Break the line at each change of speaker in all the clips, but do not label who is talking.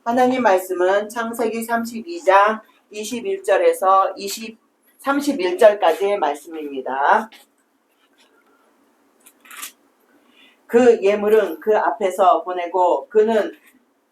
하나님 말씀은 창세기 32장 21절에서 31절까지의 말씀입니다. 그 예물은 그 앞에서 보내고 그는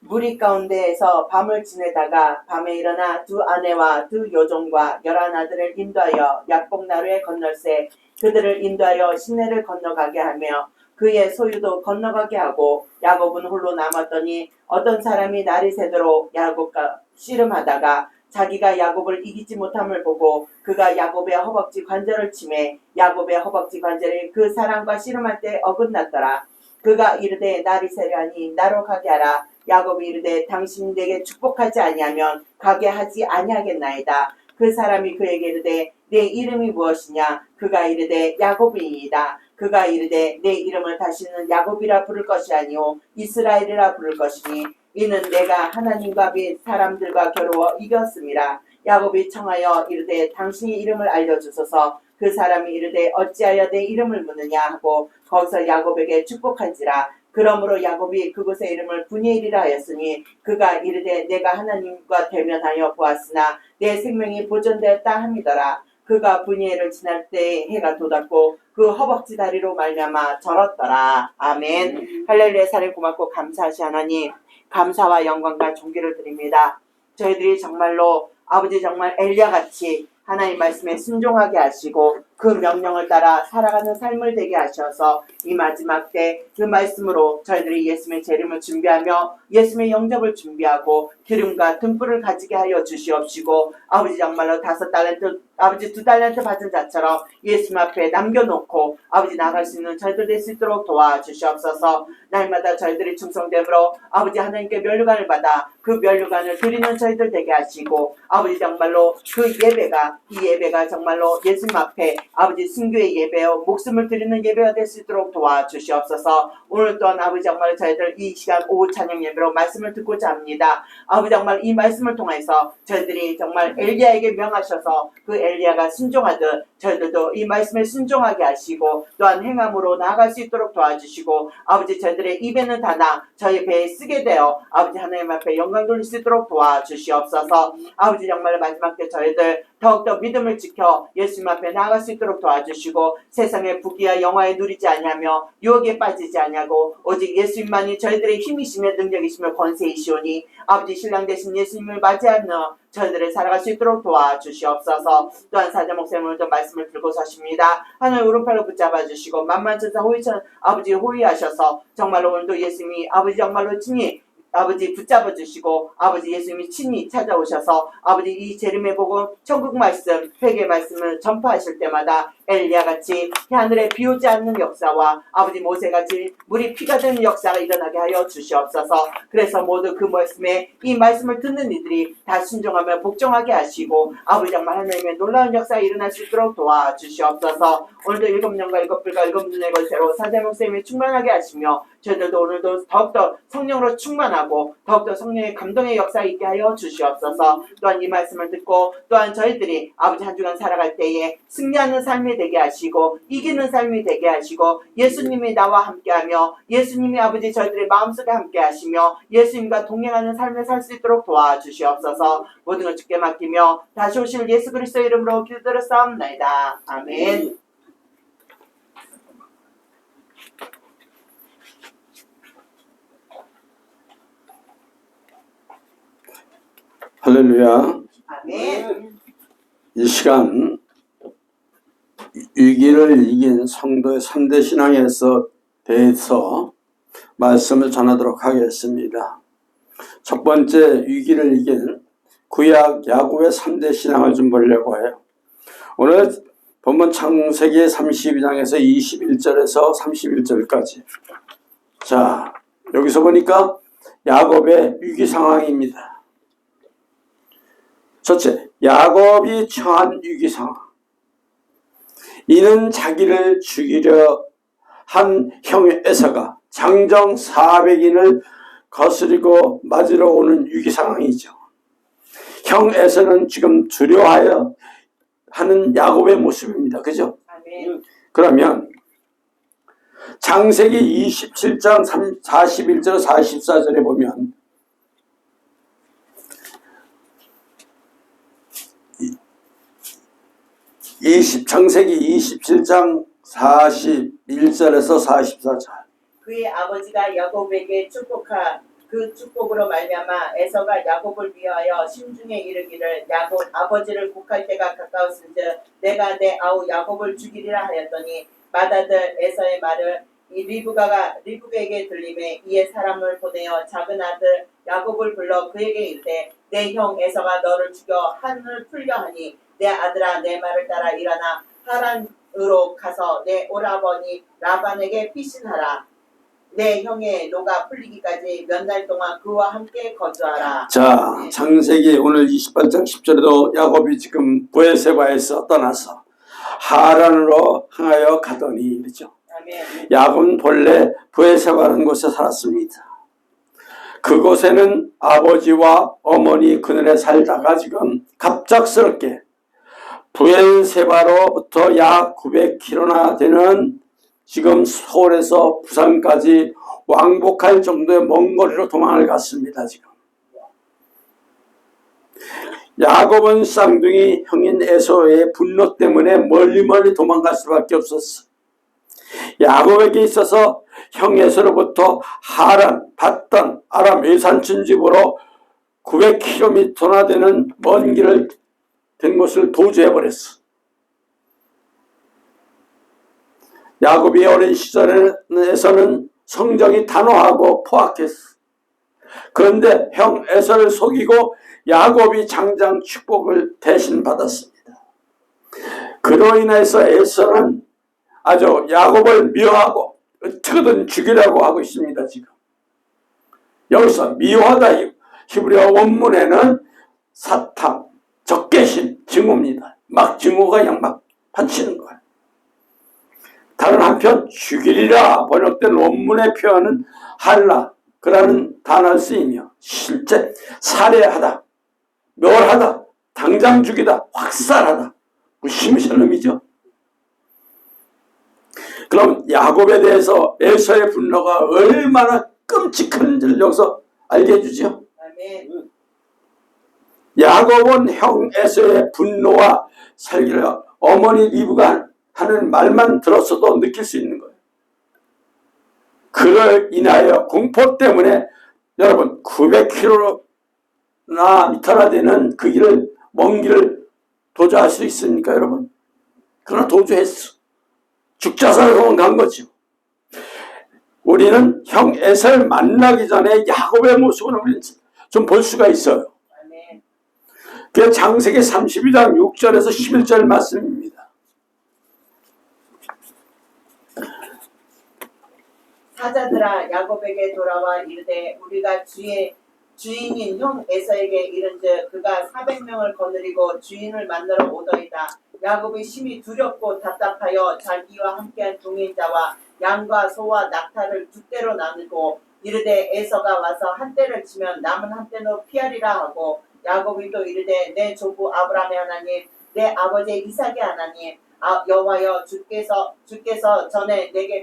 무리 가운데에서 밤을 지내다가 밤에 일어나 두 아내와 두 여종과 11아들을 인도하여 약복나루에 건널세 그들을 인도하여 시내를 건너가게 하며 그의 소유도 건너가게 하고 야곱은 홀로 남았더니 어떤 사람이 날이 새도록 야곱과 씨름하다가 자기가 야곱을 이기지 못함을 보고 그가 야곱의 허벅지 관절을 치매 야곱의 허벅지 관절이 그 사람과 씨름할 때 어긋났더라. 그가 이르되 날이 새려하니 나로 가게 하라. 야곱이 이르되 당신이 내게 축복하지 아니하면 가게 하지 아니하겠나이다. 그 사람이 그에게 이르되 내 이름이 무엇이냐? 그가 이르되 야곱이니이다. 그가 이르되 내 이름을 다시는 야곱이라 부를 것이 아니오 이스라엘이라 부를 것이니 이는 내가 하나님과 및 사람들과 겨루어 이겼음이라. 야곱이 청하여 이르되 당신의 이름을 알려주소서. 그 사람이 이르되 어찌하여 내 이름을 묻느냐 하고 거기서 야곱에게 축복한지라. 그러므로 야곱이 그곳의 이름을 브니엘이라 하였으니 그가 이르되 내가 하나님과 대면하여 보았으나 내 생명이 보존되었다 함이더라. 그가 브니엘을 지날 때에 해가 돋았고 그 허벅지 다리로 말미암아 절었더라. 아멘. 할렐루야. 사랑 고맙고 감사하시 하나님, 감사와 영광과 존귀를 드립니다. 저희들이 정말로 아버지 정말 엘리야같이 하나님 말씀에 순종하게 하시고 그 명령을 따라 살아가는 삶을 되게 하셔서 이 마지막 때 그 말씀으로 저희들이 예수님의 재림을 준비하며 예수님의 영접을 준비하고 기름과 등불을 가지게 하여 주시옵시고 아버지 정말로 5달란트 아버지 2달란트 받은 자처럼 예수님 앞에 남겨놓고 아버지 나갈 수 있는 저희들 될 수 있도록 도와주시옵소서. 날마다 저희들이 충성됨으로 아버지 하나님께 면류관을 받아 그 면류관을 드리는 저희들 되게 하시고 아버지 정말로 그 예배가 이 예배가 정말로 예수님 앞에 아버지 순교의 예배요 목숨을 드리는 예배가 될 수 있도록 도와주시옵소서. 오늘 또한 아버지 정말 저희들 이 시간 오후 찬양 예배로 말씀을 듣고자 합니다. 아버지 정말 이 말씀을 통해서 저희들이 정말 엘리야에게 명하셔서 그 엘리야가 순종하듯 저희들도 이 말씀에 순종하게 하시고 또한 행함으로 나아갈 수 있도록 도와주시고 아버지 저희들의 입에는 다나 저희 배에 쓰게 되어 아버지 하나님 앞에 영광 돌릴 수 있도록 도와주시옵소서. 아버지 정말 마지막 때 저희들 더욱더 믿음을 지켜 예수님 앞에 나아갈 수 있도록 도와주시고 세상의 부귀와 영화에 누리지 아니하며 유혹에 빠지지 아니하고 오직 예수님만이 저희들의 힘이시며 능력이시며 권세이시오니 아버지 신랑 되신 예수님을 맞이하며 저희들을 살아갈 수 있도록 도와주시옵소서. 또한 사자 목사님 오늘도 말씀을 들고 서십니다. 하늘 오른팔로 붙잡아 주시고 만만천사 호위천 아버지 호위하셔서 정말로 오늘도 예수님이 아버지 정말로 친히 아버지 붙잡아 주시고 아버지 예수님이 친히 찾아오셔서 아버지 이 재림의 복음 천국 말씀 회개 말씀을 전파하실 때마다 엘리야같이 하늘에 비오지 않는 역사와 아버지 모세같이 물이 피가 되는 역사가 일어나게 하여 주시옵소서. 그래서 모두 그 말씀에 이 말씀을 듣는 이들이 다 순종하며 복종하게 하시고 아버지 정말 하나님의 놀라운 역사가 일어날 수 있도록 도와주시옵소서. 오늘도 7년과 7불과 7눈의 걸쇠로 사자 목사님이 충만하게 하시며 저희들도 오늘도 더욱더 성령으로 충만하고 더욱더 성령의 감동의 역사가 있게 하여 주시옵소서. 또한 이 말씀을 듣고 또한 저희들이 아버지 한 주간 살아갈 때에 승리하는 삶이 되게 하시고 이기는 삶이 되게 하시고 예수님이 나와 함께하며 예수님이 아버지 저희들의 마음속에 함께 하시며 예수님과 동행하는 삶을 살 수 있도록 도와주시옵소서. 모든 걸 주께 맡기며 다시 오실 예수 그리스도의 이름으로 기도드렸사옵나이다. 아멘.
할렐루야.
아멘.
이 시간 위기를 이긴 성도의 3대 신앙에서 대해서 말씀을 전하도록 하겠습니다. 첫 번째 위기를 이긴 구약 야곱의 3대 신앙을 좀 보려고 해요. 오늘 본문 창세기 32장에서 21절에서 31절까지. 자, 여기서 보니까 야곱의 위기 상황입니다. 첫째, 야곱이 처한 위기 상황. 이는 자기를 죽이려 한 형 에서가 장정 400인을 거스리고 맞으러 오는 위기 상황이죠. 형 에서는 지금 두려워하여 하는 야곱의 모습입니다. 그죠?
아멘.
그러면 창세기 27장 41절 44절에 보면 창세기 27장 41절에서 44절.
그의 아버지가 야곱에게 그 축복으로 말미암아 에서가 야곱을 위하여 심중에 이르기를 야곱 아버지를 곡할 때가 가까웠은즉 내가 내 아우 야곱을 죽이리라 하였더니 맏아들 에서의 말을 이 리브가에게 들림에 이에 사람을 보내어 작은 아들 야곱을 불러 그에게 이르되 내 형 에서가 너를 죽여 한을 풀려 하니 내 아들아 내 말을 따라 일어나 하란으로 가서 내 오라버니 라반에게 피신하라. 내 형의 노가 풀리기까지 몇 날 동안 그와 함께 거주하라.
자, 창세기 오늘 28장 10절에도 야곱이 지금 브에세바에서 떠나서 하란으로 향하여 가더니 그렇죠.
아멘.
야곱은 본래 브에세바라는 곳에 살았습니다. 그곳에는 아버지와 어머니 그늘에 살다가 지금 갑작스럽게 브에세바로부터 약 900km나 되는 지금 서울에서 부산까지 왕복할 정도의 먼 거리로 도망을 갔습니다. 지금 야곱은 쌍둥이 형인 에서의 분노 때문에 멀리 도망갈 수밖에 없었어. 야곱에게 있어서 형 에서로부터 하란, 밧단, 아람 외산촌 집으로 900km나 되는 먼 길을 된 곳을 도주해버렸어. 야곱이 어린 시절에서는 성정이 단호하고 포악했어. 그런데 형 에서를 속이고 야곱이 장장 축복을 대신 받았습니다. 그로 인해서 에서는 아주 야곱을 미워하고 어떻게든 죽이려고 하고 있습니다. 지금 여기서 미워하다 히브리어 원문에는 사탕, 적개심, 증오입니다. 막 증오가 그냥 막 판치는 거예요. 다른 한편 죽이리라 번역된 원문의 표현은 할라라는 단어를 쓰이며 실제 살해하다, 멸하다, 당장 죽이다, 확살하다, 무시무시한 의미죠. 그럼 야곱에 대해서 에서의 분노가 얼마나 끔찍한지를 여기서 알게 해주죠.
아멘.
야곱은 형 에서의 분노와 살기를 어머니 리브가 하는 말만 들었어도 느낄 수 있는 거예요. 그를 인하여 공포 때문에 여러분 900km나 미터나 되는 그 길을 먼 길을 도주할 수 있습니까 여러분? 그러나 도주했어. 죽자살로 간 거죠. 우리는 형 에서를 만나기 전에 야곱의 모습을 우리는 좀 볼 수가 있어요. 그 창세기 32장 6절에서 11절 말씀입니다.
사자들아 야곱에게 돌아와 이르되 우리가 주인인 형 에서에게 이른즉 그가 400명을 거느리고 주인을 만나러 오더이다. 야곱이 심히 두렵고 답답하여 자기와 함께한 동행자와 양과 소와 낙타를 두 떼로 나누고 이르되 에서가 와서 한 떼를 치면 남은 한 떼로 피하리라 하고 야곱이 또 이르되 내 조부 아브라함의 하나님 내 아버지 이삭의 하나님 여호와여 주께서 전에 내게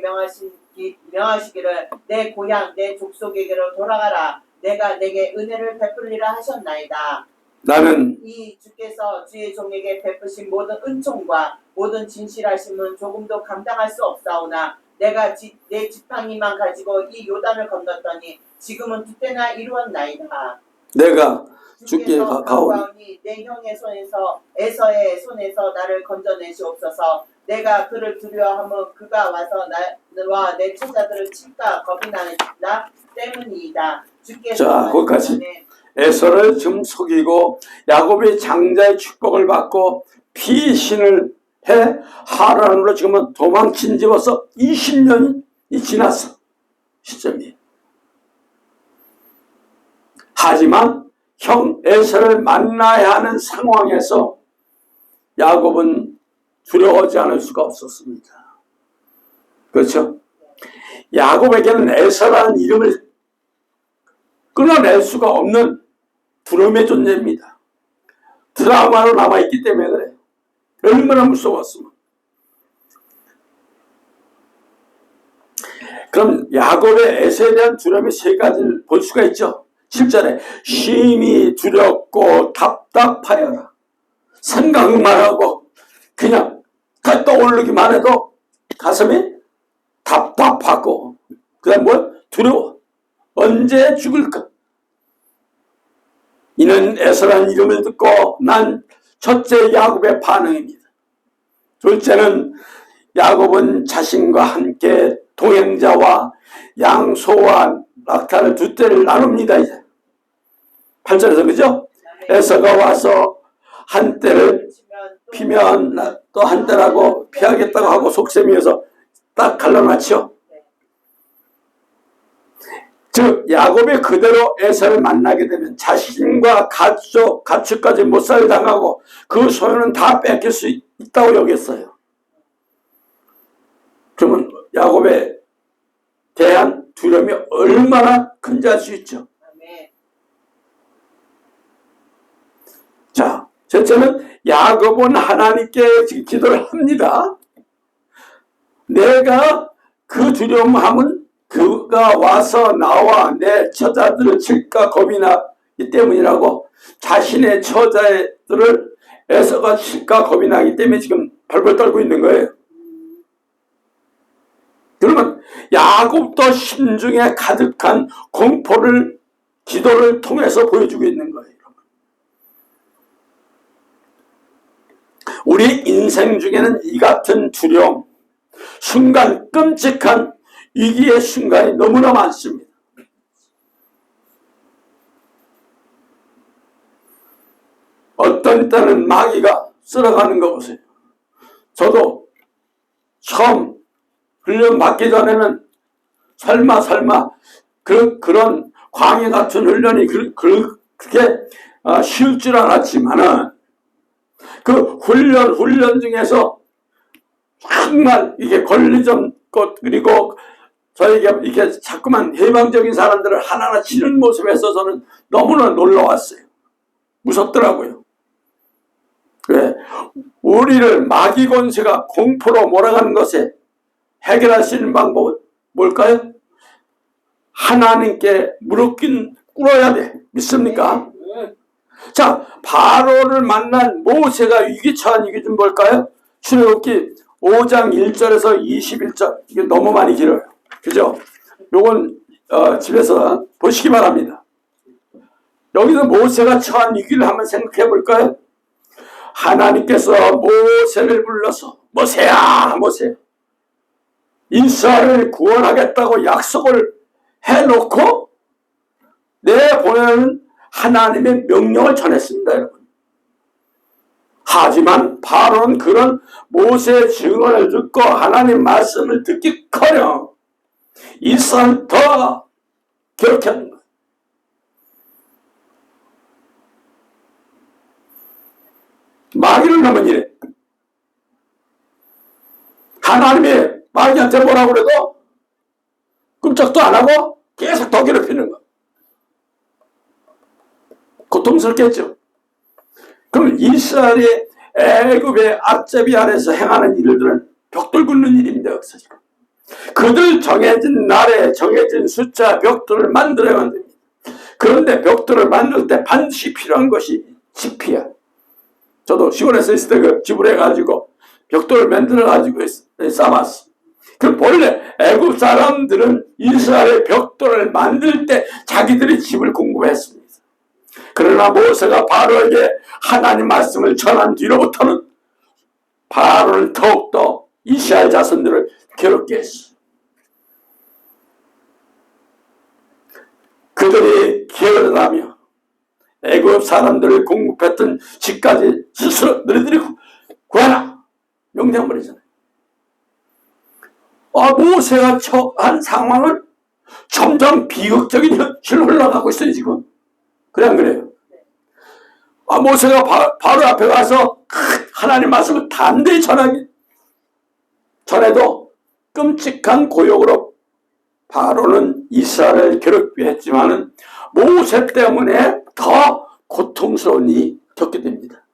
명하시기를 내 고향 내 족속에게로 돌아가라. 내가 내게 은혜를 베풀리라 하셨나이다.
나는
이 주께서 주의 종에게 베푸신 모든 은총과 모든 진실하심은 조금도 감당할 수 없사오나 내가 내 지팡이만 가지고 이 요단을 건넜더니 지금은 두 때나 이루었나이다.
내가 주께 가까우니
내 형의 손에서 에서의 손에서 나를 건져내시옵소서. 내가 그를 두려워하면 그가 와서 나와 내 처자들을 칠까 겁이 나나 때문이다. 주께서
자, 거기까지. 에서를 지금 속이고 야곱이 장자의 축복을 받고 피신을 해 하란으로 지금은 도망친 지 벌써 20년이 지났어. 시점이. 하지만 형 에서를 만나야 하는 상황에서 야곱은 두려워하지 않을 수가 없었습니다. 그렇죠? 야곱에게는 에서라는 이름을 끊어낼 수가 없는 두려움의 존재입니다. 드라마로 남아있기 때문에 그래요. 얼마나 무서웠으면. 그럼 야곱의 에서에 대한 두려움의 세 가지를 볼 수가 있죠. 7절에 심히 두렵고 답답하여라. 생각만 하고 그냥 떠오르기만 해도 가슴이 답답하고 그다음 뭐 두려워. 언제 죽을까? 이는 에서라는 이름을 듣고 난 첫째 야곱의 반응입니다. 둘째는 야곱은 자신과 함께 동행자와 양소와 낙타를 두 떼를 나눕니다. 이제 8절에서 그죠? 에서가 와서 한 떼를 피면 또 한 떼라고 피하겠다고 하고 속셈이어서 딱 갈라놨죠. 즉 야곱이 그대로 에서를 만나게 되면 자신과 가축까지 못살 당하고 그 소유는 다 뺏길 수 있다고 여겼어요. 그러면 야곱에 대한 두려움이 얼마나 큰지 알 수 있죠. 자, 첫째는 야곱은 하나님께 기도를 합니다. 내가 그 두려움함은 그가 와서 나와 내 처자들을 칠까 겁이 나기 때문이라고 자신의 처자들을 에서가 칠까 겁이 나기 때문에 지금 벌벌 떨고 있는 거예요. 그러면 야곱도 심중에 가득한 공포를 기도를 통해서 보여주고 있는 거예요. 우리 인생 중에는 이 같은 두려움, 순간 끔찍한 위기의 순간이 너무나 많습니다. 어떤 때는 마귀가 쓸어가는 거 보세요. 저도 처음 훈련 받기 전에는 설마 그런 광야 같은 훈련이 그렇게 쉬울 줄 알았지만은 그 훈련 중에서 정말 이게 권리적 것 그리고 저에게 이렇게 자꾸만 해방적인 사람들을 하나하나 치는 모습에서 저는 너무나 놀라웠어요. 무섭더라고요. 왜? 우리를 마귀 권세가 공포로 몰아가는 것에 해결할 수 있는 방법은 뭘까요? 하나님께 무릎 꿇어야 돼. 믿습니까? 자, 바로를 만난 모세가 위기 처한 이게 좀 뭘까요? 출애굽기 5장 1절에서 21절. 이게 너무 많이 길어요. 그죠? 요건 집에서 보시기 바랍니다. 여기서 모세가 처한 위기를 한번 생각해 볼까요? 하나님께서 모세를 불러서 모세야 모세 이스라엘을 구원하겠다고 약속을 해놓고 내보내는 하나님의 명령을 전했습니다. 여러분. 하지만 바로는 그런 모세의 증언을 듣고 하나님 말씀을 듣기커녕 이스라엘을 더 괴롭게 하는 거예요. 마귀를 하면 이래. 하나님이 마귀한테 뭐라고 그래도 끔찍도 안 하고 계속 더 괴롭히는 거. 고통스럽겠죠. 그럼 이스라엘이 애굽의 앞잡이 안에서 행하는 일들은 벽돌 굽는 일입니다. 여기서 지금. 그들 정해진 날에 정해진 숫자 벽돌을 만들어야 됩니다. 그런데 벽돌을 만들 때 반드시 필요한 것이 지피야. 저도 시골에서 있을 때 그 집을 해가지고 벽돌을 만들어가지고 쌓았어. 그 본래 애굽 사람들은 이스라엘의 벽돌을 만들 때 자기들이 집을 궁금했습니다. 그러나 모세가 바로에게 하나님 말씀을 전한 뒤로부터는 바로는 더욱더 이스라엘 자손들을 괴롭게 했어. 그들이 게으르다며 애굽 사람들을 공급했던 집까지 스스로 너희들이 구하라 명령버리잖아요. 모세가 처한 상황은 점점 비극적인 현실로 흘러가고 있어요 지금. 그래 안 그래요? 모세가 바로 앞에 가서 하나님 말씀을 단대히 전해도 끔찍한 고역으로 바로는 이스라엘을 괴롭게 했지만은 모세 때문에 더 고통스러운 일이 겪게 됩니다.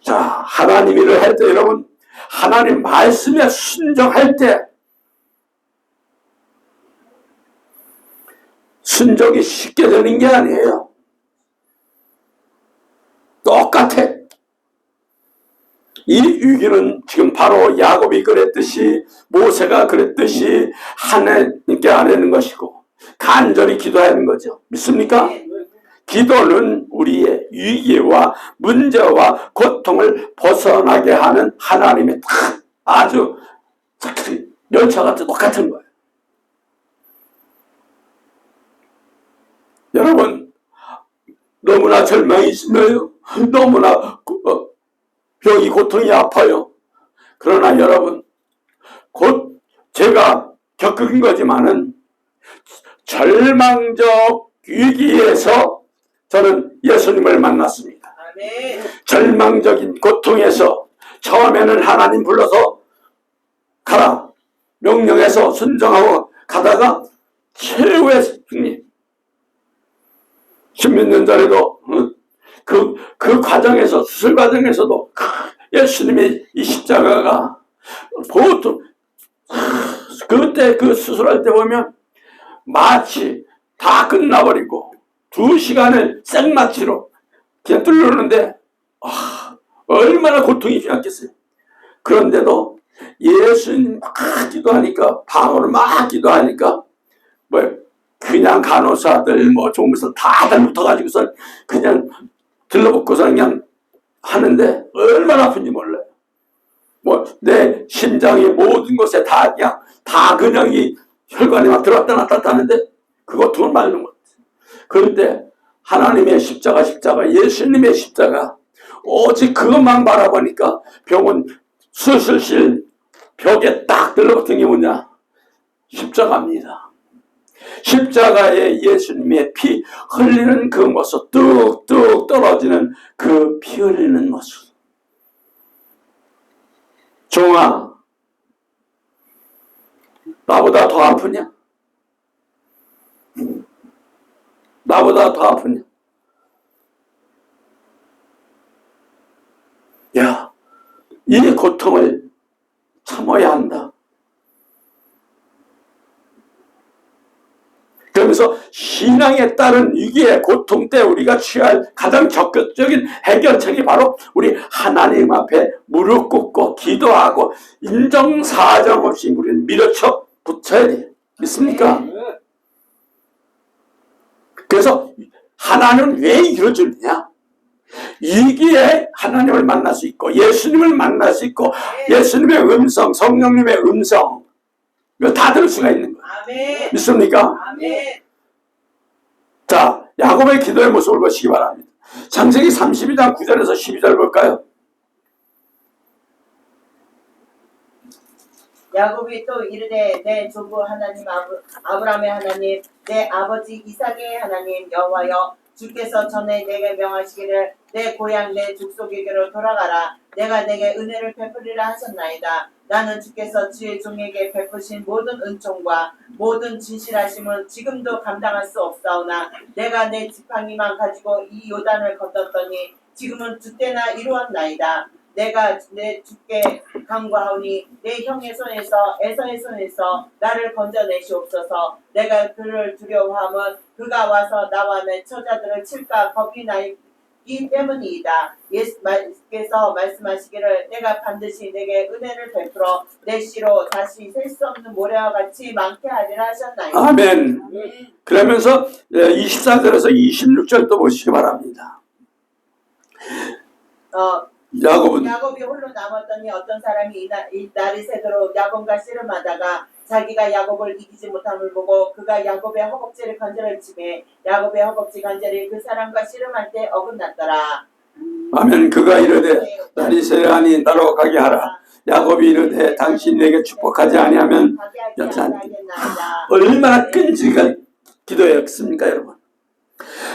자, 하나님 일을 할 때 여러분 하나님 말씀에 순종할 때 순종이 쉽게 되는 게 아니에요. 똑같아. 이 위기는 지금 바로 야곱이 그랬듯이 모세가 그랬듯이 하나님께 아뢰는 것이고 간절히 기도해야 하는 거죠. 믿습니까? 기도는 우리의 위기와 문제와 고통을 벗어나게 하는 하나님의 아주 열차가 똑같은 거예요. 여러분, 너무나 절망이 심해요. 너무나 병이 고통이 아파요. 그러나 여러분, 곧 제가 겪은 거지만은 절망적 위기에서 저는 예수님을 만났습니다.
아멘.
절망적인 고통에서 처음에는 하나님 불러서 가라 명령해서 순종하고 가다가 최후의 승리. 십몇 년 전에도 그 과정에서 수술 과정에서도 예수님의 이 십자가가 보통 그때 그 수술할 때 보면 마치 다 끝나버리고 2시간을 생마취로 그냥 뚫르는데 얼마나 고통이 심했겠어요. 그런데도 예수님 막 기도하니까 방으로 막 기도하니까 뭐 그냥 간호사들 뭐 좋으면서 다들 붙어가지고서 그냥 들러붙고서 그냥 하는데 얼마나 아픈지 몰라요. 뭐 내 심장의 모든 곳에 다 그냥 이 혈관이 막 들어왔다 놨다 하는데 그 고통을 말로 못해. 그런데 하나님의 십자가 예수님의 십자가 오직 그것만 바라보니까 병원 수술실 벽에 딱 들러붙은 게 뭐냐? 십자가입니다. 십자가에 예수님의 피 흘리는 그 모습, 뚝뚝 떨어지는 그 피 흘리는 모습. 종아, 나보다 더 아프냐? 나보다 더 아프냐? 야, 이 고통을 참아야 한다. 그러면서 신앙에 따른 위기의 고통 때 우리가 취할 가장 적극적인 해결책이 바로 우리 하나님 앞에 무릎 꿇고 기도하고 인정사정 없이 우리는 밀어쳐 붙여야 돼요. 믿습니까? 그래서 하나님은 왜 이루어지느냐? 위기에 하나님을 만날 수 있고 예수님을 만날 수 있고 예수님의 음성, 성령님의 음성 이거 다 들을 수가 있는 거예요.
아멘.
믿습니까?
아멘.
자, 야곱의 기도의 모습을 보시기 바랍니다. 창세기 32장 9절에서 12절 볼까요?
야곱이 또 이르되 내 조부 하나님 아브라함의 하나님 내 아버지 이삭의 하나님 여호와여 주께서 전에 내게 명하시기를 내 고향 내 족속에게로 돌아가라 내가 내게 은혜를 베풀리라 하셨나이다. 나는 주께서 주의 종에게 베푸신 모든 은총과 모든 진실하심은 지금도 감당할 수 없사오나 내가 내 지팡이만 가지고 이 요단을 건넜더니 지금은 주때나 이루었나이다. 내가 내 주께 간구하오니 내 형의 손에서 에서의 손에서 나를 건져내시옵소서. 내가 그를 두려워함은 그가 와서 나와 내 처자들을 칠까 겁이 나기 때문이다. 예수께서 말씀하시기를 내가 반드시 내게 은혜를 베풀어 내 씨로 다시 셀 수 없는 모래와 같이 많게 하리라 하셨나이다.
아멘. 그러면서 24절에서 26절도 보시기 바랍니다.
야곱이 홀로 남았더니 어떤 사람이 이 날이 새도록 야곱과 씨름하다가 자기가 야곱을 이기지 못함을 보고 그가 야곱의 허벅지를 간절히 치매 야곱의 허벅지 간절히 그 사람과 씨름할 때 어긋났더라.
아멘. 그가 이르되 날이 새하니 나로 가게 하라. 야곱이 이르되 당신 내게 축복하지 아니하면 여지 않겠나이다. 얼마나 끈질긴 기도였습니까 여러분.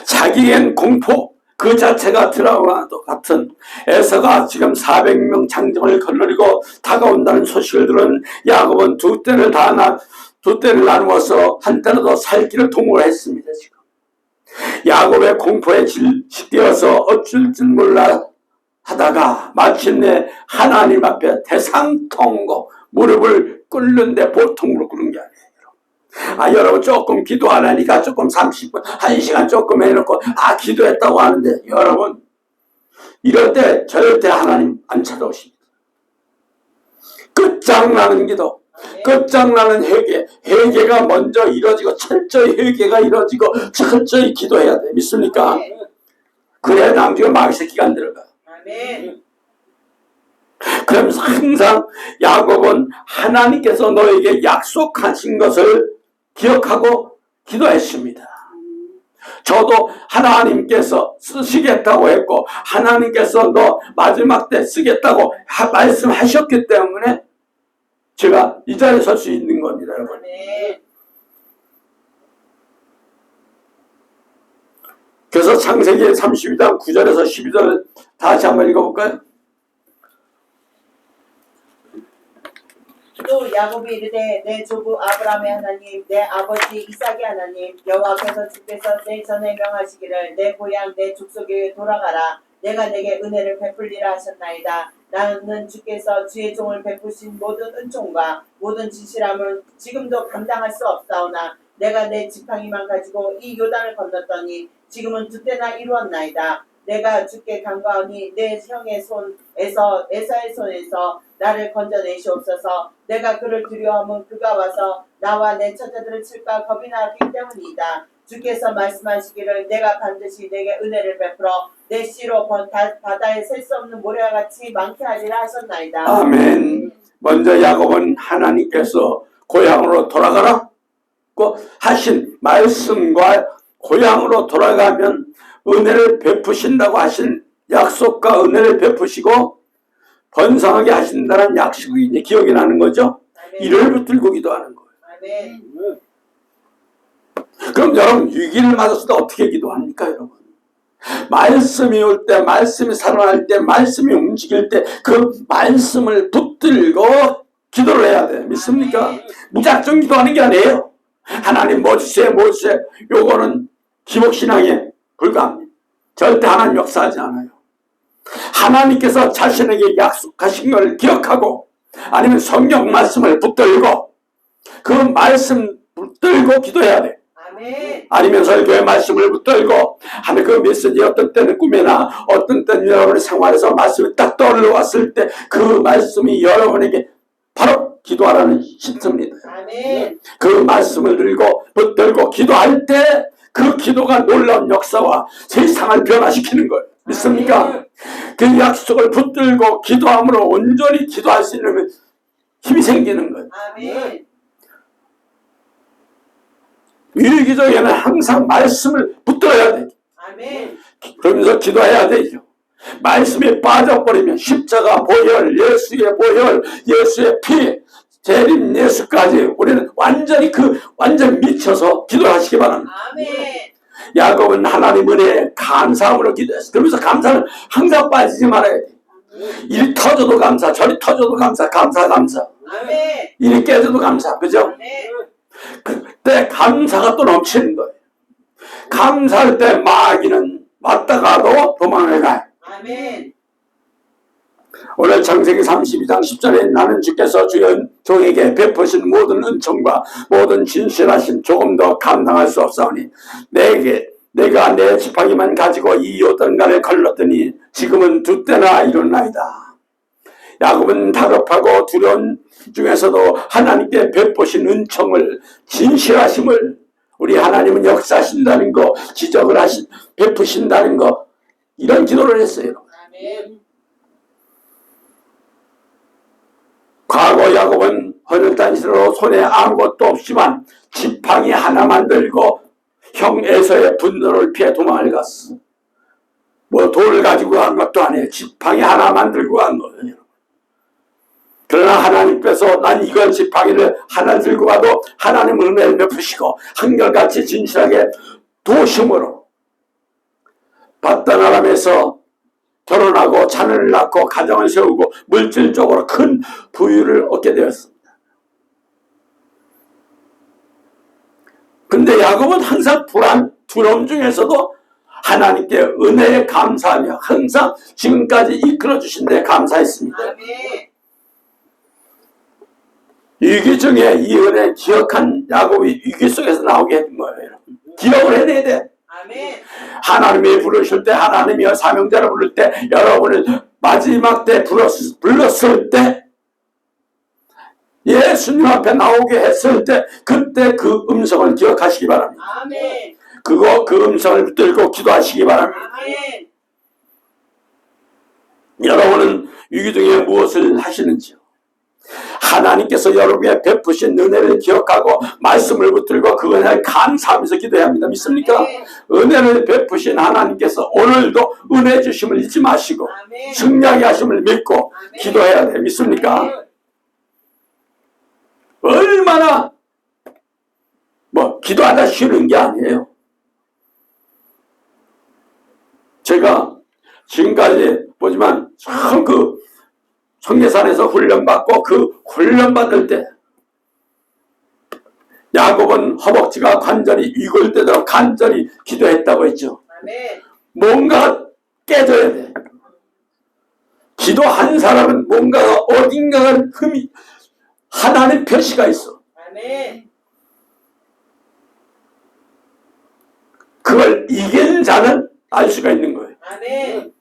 자기엔 공포 그 자체가 드라마도 같은 에서가 지금 400명 장정을 거느리고 다가온다는 소식을 들은 야곱은 두 때를 나누어서 한때라도 살 길을 동원했습니다. 지금 야곱의 공포에 질식되어서 어쩔 줄 몰라 하다가 마침내 하나님 앞에 대상통고 무릎을 꿇는데 보통으로 꿇은 게 아니에요. 여러분 조금 기도 안 하니까 조금 30분, 1시간 조금 해놓고 기도했다고 하는데 여러분 이럴 때 절대 하나님 안 찾아오십니다. 끝장나는 기도, 끝장나는 회개가 먼저 이루어지고 철저히 회개가 이루어지고 철저히 기도해야 돼. 믿습니까? 그래야 나중에 마귀의 기가 안 들어가. 그러면서 항상 야곱은 하나님께서 너에게 약속하신 것을 기억하고 기도했습니다. 저도 하나님께서 쓰시겠다고 했고 하나님께서 너 마지막 때 쓰겠다고 말씀하셨기 때문에 제가 이 자리에 설 수 있는 겁니다, 여러분. 그래서 창세기 32장 9절에서 12절을 다시 한번 읽어볼까요?
또 야곱이 이르되 내 조부 아브라함의 하나님 내 아버지 이삭의 하나님 여호와께서 주께서 내 전에 명하시기를 내 고향 내 족속에 돌아가라 내가 내게 은혜를 베풀리라 하셨나이다. 나는 주께서 주의 종을 베푸신 모든 은총과 모든 진실함을 지금도 감당할 수 없사오나 내가 내 지팡이만 가지고 이 요단을 건넜더니 지금은 두 때나 이루었나이다. 내가 주께 간구하오니 내 형의 손에서 에사의 손에서 나를 건져내시옵소서. 내가 그를 두려워하면 그가 와서 나와 내 처자들을 칠까 겁이 나기 때문이다. 주께서 말씀하시기를 내가 반드시 내게 은혜를 베풀어 내 씨로 바다에 셀 수 없는 모래와 같이 많게 하리라 하셨나이다.
아멘. 먼저 야곱은 하나님께서 고향으로 돌아가라고 하신 말씀과 고향으로 돌아가면 은혜를 베푸신다고 하신 약속과 은혜를 베푸시고 번성하게 하신다는 약속이 이제 기억이 나는 거죠. 아멘. 이를 붙들고 기도하는 거예요.
아멘.
그럼 여러분 위기를 맞았을 때 어떻게 기도합니까, 여러분? 말씀이 올 때, 말씀이 살아날 때, 말씀이 움직일 때 그 말씀을 붙들고 기도를 해야 돼. 믿습니까? 아멘. 무작정 기도하는 게 아니에요. 하나님 뭐 주세요, 뭐 주세요. 요거는 기복신앙에 불과합니다. 절대 하나님 역사하지 않아요. 하나님께서 자신에게 약속하신 걸 기억하고 아니면 성경 말씀을 붙들고 그 말씀 붙들고 기도해야 돼.
아멘.
아니면 설교의 말씀을 붙들고 하는 그 메시지 어떤 때는 꿈이나 어떤 때는 여러분의 생활에서 말씀이 딱 떠올라왔을 때 그 말씀이 여러분에게 바로 기도하라는 힌트입니다.
아멘.
그 말씀을 들고 붙들고 기도할 때 그 기도가 놀라운 역사와 세상을 변화시키는 거예요. 믿습니까?
아멘.
그 약속을 붙들고 기도함으로 온전히 기도할 수 있는 힘이 생기는 거예요.
아멘.
위기적에는 항상 말씀을 붙들어야 돼요.
아멘.
그러면서 기도해야 되죠. 말씀에 빠져버리면 십자가 보혈, 예수의 보혈, 예수의 피, 재림 예수까지 우리는 완전 미쳐서 기도하시기 바랍니다.
아멘.
야곱은 하나님 은혜에 감사함으로 기도했어. 그러면서 감사는 항상 빠지지 말아야 돼. 일이 터져도 감사, 저리 터져도 감사.
아멘.
일이 깨져도 감사. 그죠?
아멘.
그때 감사가 또 넘치는 거예요. 감사할 때 마귀는 왔다가도 도망을 가요.
아멘.
오늘 창세기 32장 10절에 나는 주께서 주의 종에게 베푸신 모든 은총과 모든 진실하심 조금 더 감당할 수 없사오니 내가 내 지팡이만 가지고 이 요단강을 걸렀더니 지금은 두 때나 이뤘나이다. 야곱은 다급하고 두려운 중에서도 하나님께 베푸신 은총을 진실하심을 우리 하나님은 역사하신다는 거 기적을 베푸신다는 거 이런 기도를 했어요.
아멘.
과거 야곱은 허늘단시로 손에 아무것도 없지만 지팡이 하나만 들고 형 에서의 분노를 피해 도망을 갔어. 뭐 돌을 가지고 간 것도 아니에요. 지팡이 하나만 들고 간 거예요. 그러나 하나님께서 난 이건 지팡이를 하나 들고 가도 하나님 은혜를 베푸시고 한결같이 진실하게 도심으로 바다나람에서 결혼하고 자녀를 낳고 가정을 세우고 물질적으로 큰 부유를 얻게 되었습니다. 근데 야곱은 항상 두려움 중에서도 하나님께 은혜에 감사하며 항상 지금까지 이끌어 주신 데 감사했습니다.
아멘.
위기 중에 이 은혜 기억한 야곱이 위기 속에서 나오게 된 거예요. 여러분. 기억을 해내야 돼.
아멘.
하나님이 부르실 때, 하나님이 사명자를 부를 때, 여러분을 마지막 때 불렀을 때, 예수님 앞에 나오게 했을 때, 그때 그 음성을 기억하시기 바랍니다.
아멘.
그 음성을 붙들고 기도하시기 바랍니다.
아멘.
여러분은 위기 중에 무엇을 하시는지요? 하나님께서 여러분에게 베푸신 은혜를 기억하고 말씀을 붙들고 그 은혜를 감사하면서 기도해야 합니다. 믿습니까?
아멘.
은혜를 베푸신 하나님께서 오늘도 은혜 주심을 잊지 마시고
아멘.
승리하게 하심을 믿고
아멘.
기도해야 돼요. 믿습니까?
아멘.
얼마나 기도하다 쉬는 게 아니에요. 제가 지금까지 보지만 참 그 성례산에서 훈련받고 그 훈련받을 때 야곱은 허벅지가 관절이 위골되도록 간절히 기도했다고 했죠.
아멘.
뭔가 깨져야 돼. 기도한 사람은 뭔가 어딘가가 흠이 하나님 표시가 있어.
아멘.
그걸 이긴 자는 알 수가 있는 거예요.
아멘.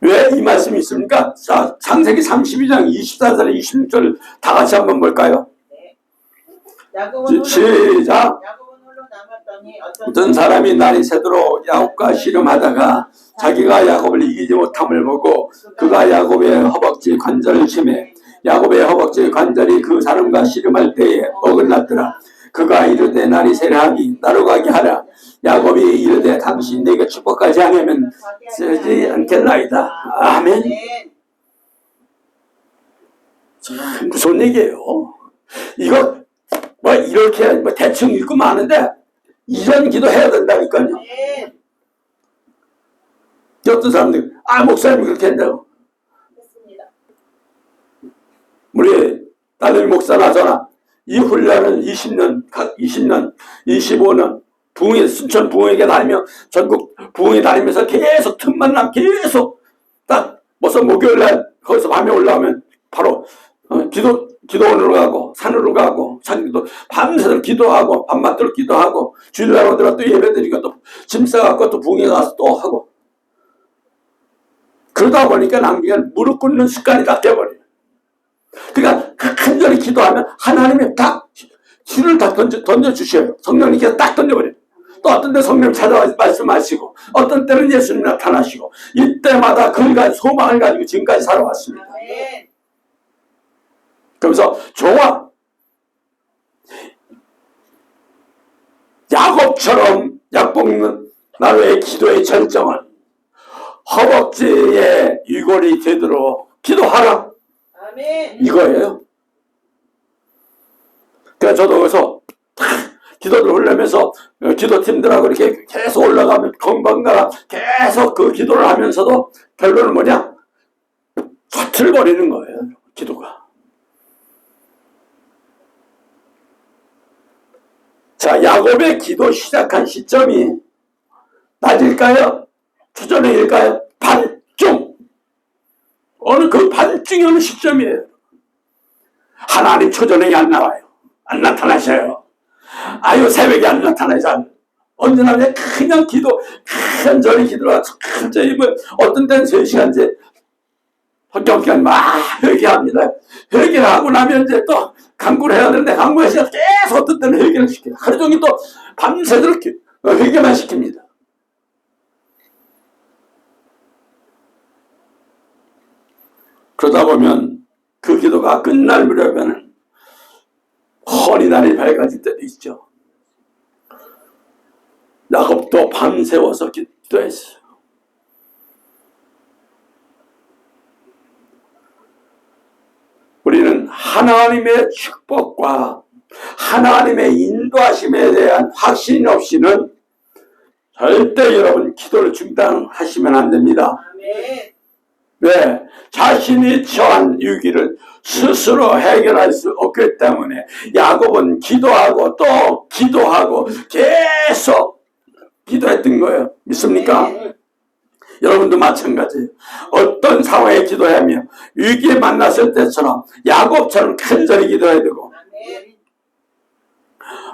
왜 이 말씀이 있습니까? 자, 창세기 32장 24절 26절 다 같이 한번 볼까요?
야곱은
시작.
홀로 남았더니
어떤 사람이 날이 새도록 야곱과 씨름하다가 자기가 야곱을 이기지 못함을 보고 그가 야곱의 허벅지 관절을 치매 야곱의 허벅지 관절이 그 사람과 씨름할 때에 어긋났더라. 그가 이르되 날이 새하니 나로 가게 하라. 야곱이 이르되 당신 내게 축복하지 않으면 쓰지 않겠나이다. 아멘. 참 무슨 얘기예요? 이거 이렇게 대충 읽고 마는데 이런 기도 해야 된다니까요. 어떤 사람들 목사님이 그렇게 한다고. 우리 딸내미 목사나 저나 이 훈련은 20년, 25년 순천 부흥회에 다니며 전국 부흥회 다니면서 계속 틈만 나면 계속 딱 무슨 목요일날 거기서 밤에 올라오면 바로 기도원으로 가고 산으로 가고 산기도 밤새도록 기도하고 밤맞도록 기도하고 주일날 오더라 또 예배드리고 또 짐 싸갖고 또 부흥회 가서 또 하고 그러다 보니까 남기가 무릎 꿇는 습관이 딱 돼버려요. 그러니까 간절히 기도하면 하나님이 딱 줄을 다 던져주셔요. 성령님께서 딱 던져버려요. 또 어떤 때 성령 찾아와 말씀하시고 어떤 때는 예수님 나타나시고 이때마다 그걸 소망을 가지고 지금까지 살아왔습니다. 그러면서 좋아. 야곱처럼 약복는 나로의 기도의 절정은 허벅지에 위골이 되도록 기도하라.
아멘.
이거예요. 그래서 저도 거기서 기도를 하려면서 기도팀들하고 이렇게 계속 올라가면 건방가 계속 그 기도를 하면서도 결론은 뭐냐? 서툴버리는 거예요. 기도가. 자, 야곱의 기도 시작한 시점이 낮일까요? 초저녁일까요? 반중. 어느 그 반중이 어느 시점이에요. 하나님 초저녁이 안 나와요. 안 나타나셔요. 아유 새벽에 안 나타나죠. 언제나 그냥 기도 간절히 기도하고 간절히 어떤 때는 3시간째 헌정기간 막 회개합니다. 회개를 하고 나면 이제 또 강구를 해야 되는데 강구해서 계속 어떤 때는 회개를 시켜요. 하루 종일 또 밤새도록 회개만 시킵니다. 그러다 보면 그 기도가 끝날 무렵에는 훤히 날이 밝아질 때도 있죠. 야곱도 밤새워서 기도했어요. 우리는 하나님의 축복과 하나님의 인도하심에 대한 확신 없이는 절대 여러분 기도를 중단하시면 안 됩니다.
아멘.
왜? 자신이 처한 위기를 스스로 해결할 수 없기 때문에 야곱은 기도하고 또 기도하고 계속 기도했던 거예요. 믿습니까? 여러분도 마찬가지예요. 어떤 상황에 기도해야 하며 위기에 만났을 때처럼 야곱처럼 간절히 기도해야 되고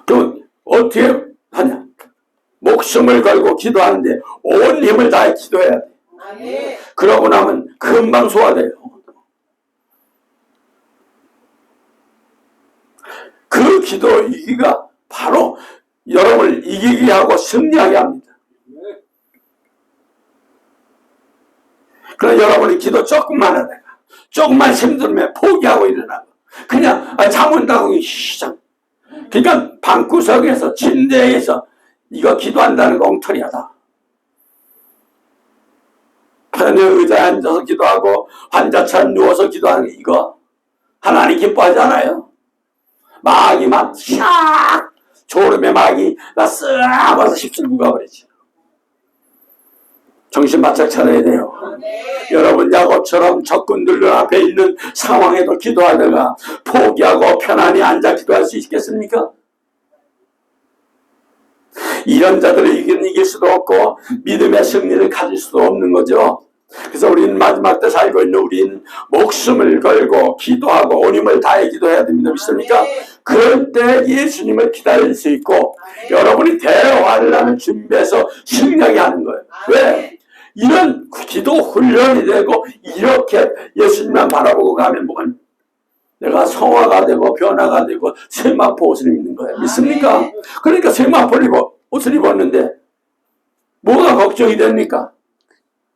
또 어떻게 하냐? 목숨을 걸고 기도하는데 온 힘을 다해 기도해야 돼. 그러고 나면 금방 소화돼요. 그 기도 위기가 바로 여러분을 이기게 하고 승리하게 합니다. 그러나 여러분이 기도 조금만 하다가 조금만 힘들면 포기하고 일어나고 그냥 잠온다고 시작. 그러니까 방구석에서 침대에서 이거 기도한다는 거 엉터리하다. 편의 의자에 앉아서 기도하고 환자처럼 누워서 기도하는 이거 하나님 기뻐하지 않아요. 마귀 막 샥 졸음에 마귀 나 쓱 와서 십슬 묵어버리지. 정신 바짝 차려야 돼요. 여러분 야곱처럼 적군들 앞에 있는 상황에도 기도하다가 포기하고 편안히 앉아 기도할 수 있겠습니까? 이런 자들을 이길 수도 없고 믿음의 승리를 가질 수도 없는 거죠. 그래서 우리는 마지막 때 살고 있는 우리는 목숨을 걸고 기도하고 온 힘을 다해 기도해야 됩니다. 믿습니까? 그럴 때 예수님을 기다릴 수 있고 여러분이 대화를 하는 준비해서 승리하게 하는 거예요. 왜? 이런 기도 훈련이 되고 이렇게 예수님만 바라보고 가면 뭐가 내가 성화가 되고 변화가 되고 세마포 옷을 입는 거예요. 믿습니까? 그러니까 세마포 옷을 입었는데 뭐가 걱정이 됩니까?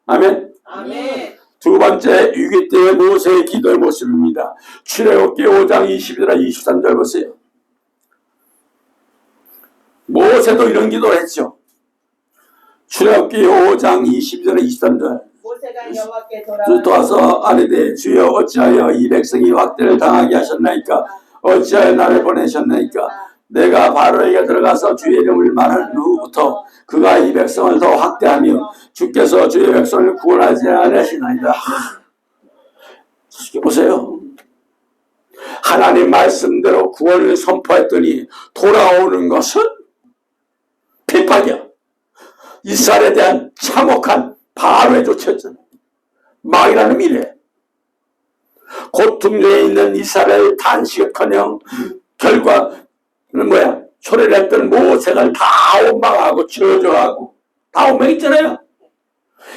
아멘. 두 번째 위기 때의 모세의 기도의 모습입니다. 출애굽기 5장 22절 23절 보세요. 모세도 이런 기도를 했죠. 출애굽기 5장 22절 23절
모세가 여호와께
돌아서 아뢰되 주여 어찌하여 이 백성이 확대를 당하게 하셨나이까? 어찌하여 나를 보내셨나이까? 내가 바로에게 들어가서 주의 이름을 말한 후부터 그가 이 백성을 더 확대하며 주께서 주의 백성을 구원하지 않으시나이다. 보세요. 하나님 말씀대로 구원을 선포했더니 돌아오는 것은 핍박이야. 이스라엘에 대한 참혹한 바로의 조치였잖아요. 마귀라는 미래. 고통 중에 있는 이스라엘 단식은커녕 결과는 뭐야? 초래를 했던 모세가 다 원망하고 저주하고 다 원망했잖아요.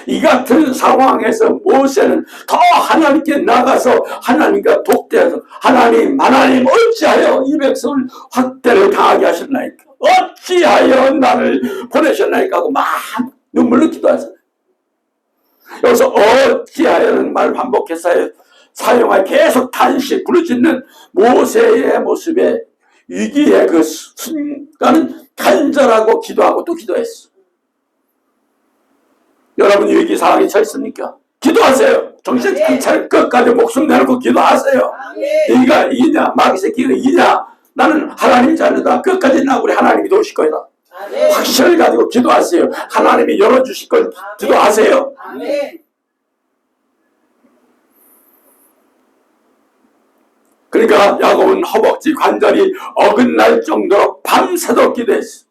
이 같은 상황에서 모세는 더 하나님께 나가서 하나님과 독대해서 하나님 어찌하여 이 백성을 확대를 당하게 하셨나이까? 어찌하여 나를 보내셨나이까? 하고 막 눈물로 기도하잖아요. 여기서 어찌하여는 말을 반복해서 사용할 계속 단식 부르짖는 모세의 모습에 위기의 그 순간은 간절하고 기도하고 또 기도했어. 여러분 위기 상황이 처했습니까? 기도하세요. 정신 차려 끝까지 목숨 내놓고 기도하세요. 네가 이기냐 마귀 새끼가 이기냐 나는 하나님 자녀다. 끝까지 나 우리 하나님이 도우실 거다. 확신을 가지고 기도하세요. 하나님이 열어주실 걸 기도하세요. 그러니까 야곱은 허벅지 관절이 어긋날 정도로 밤새도록 기도했어.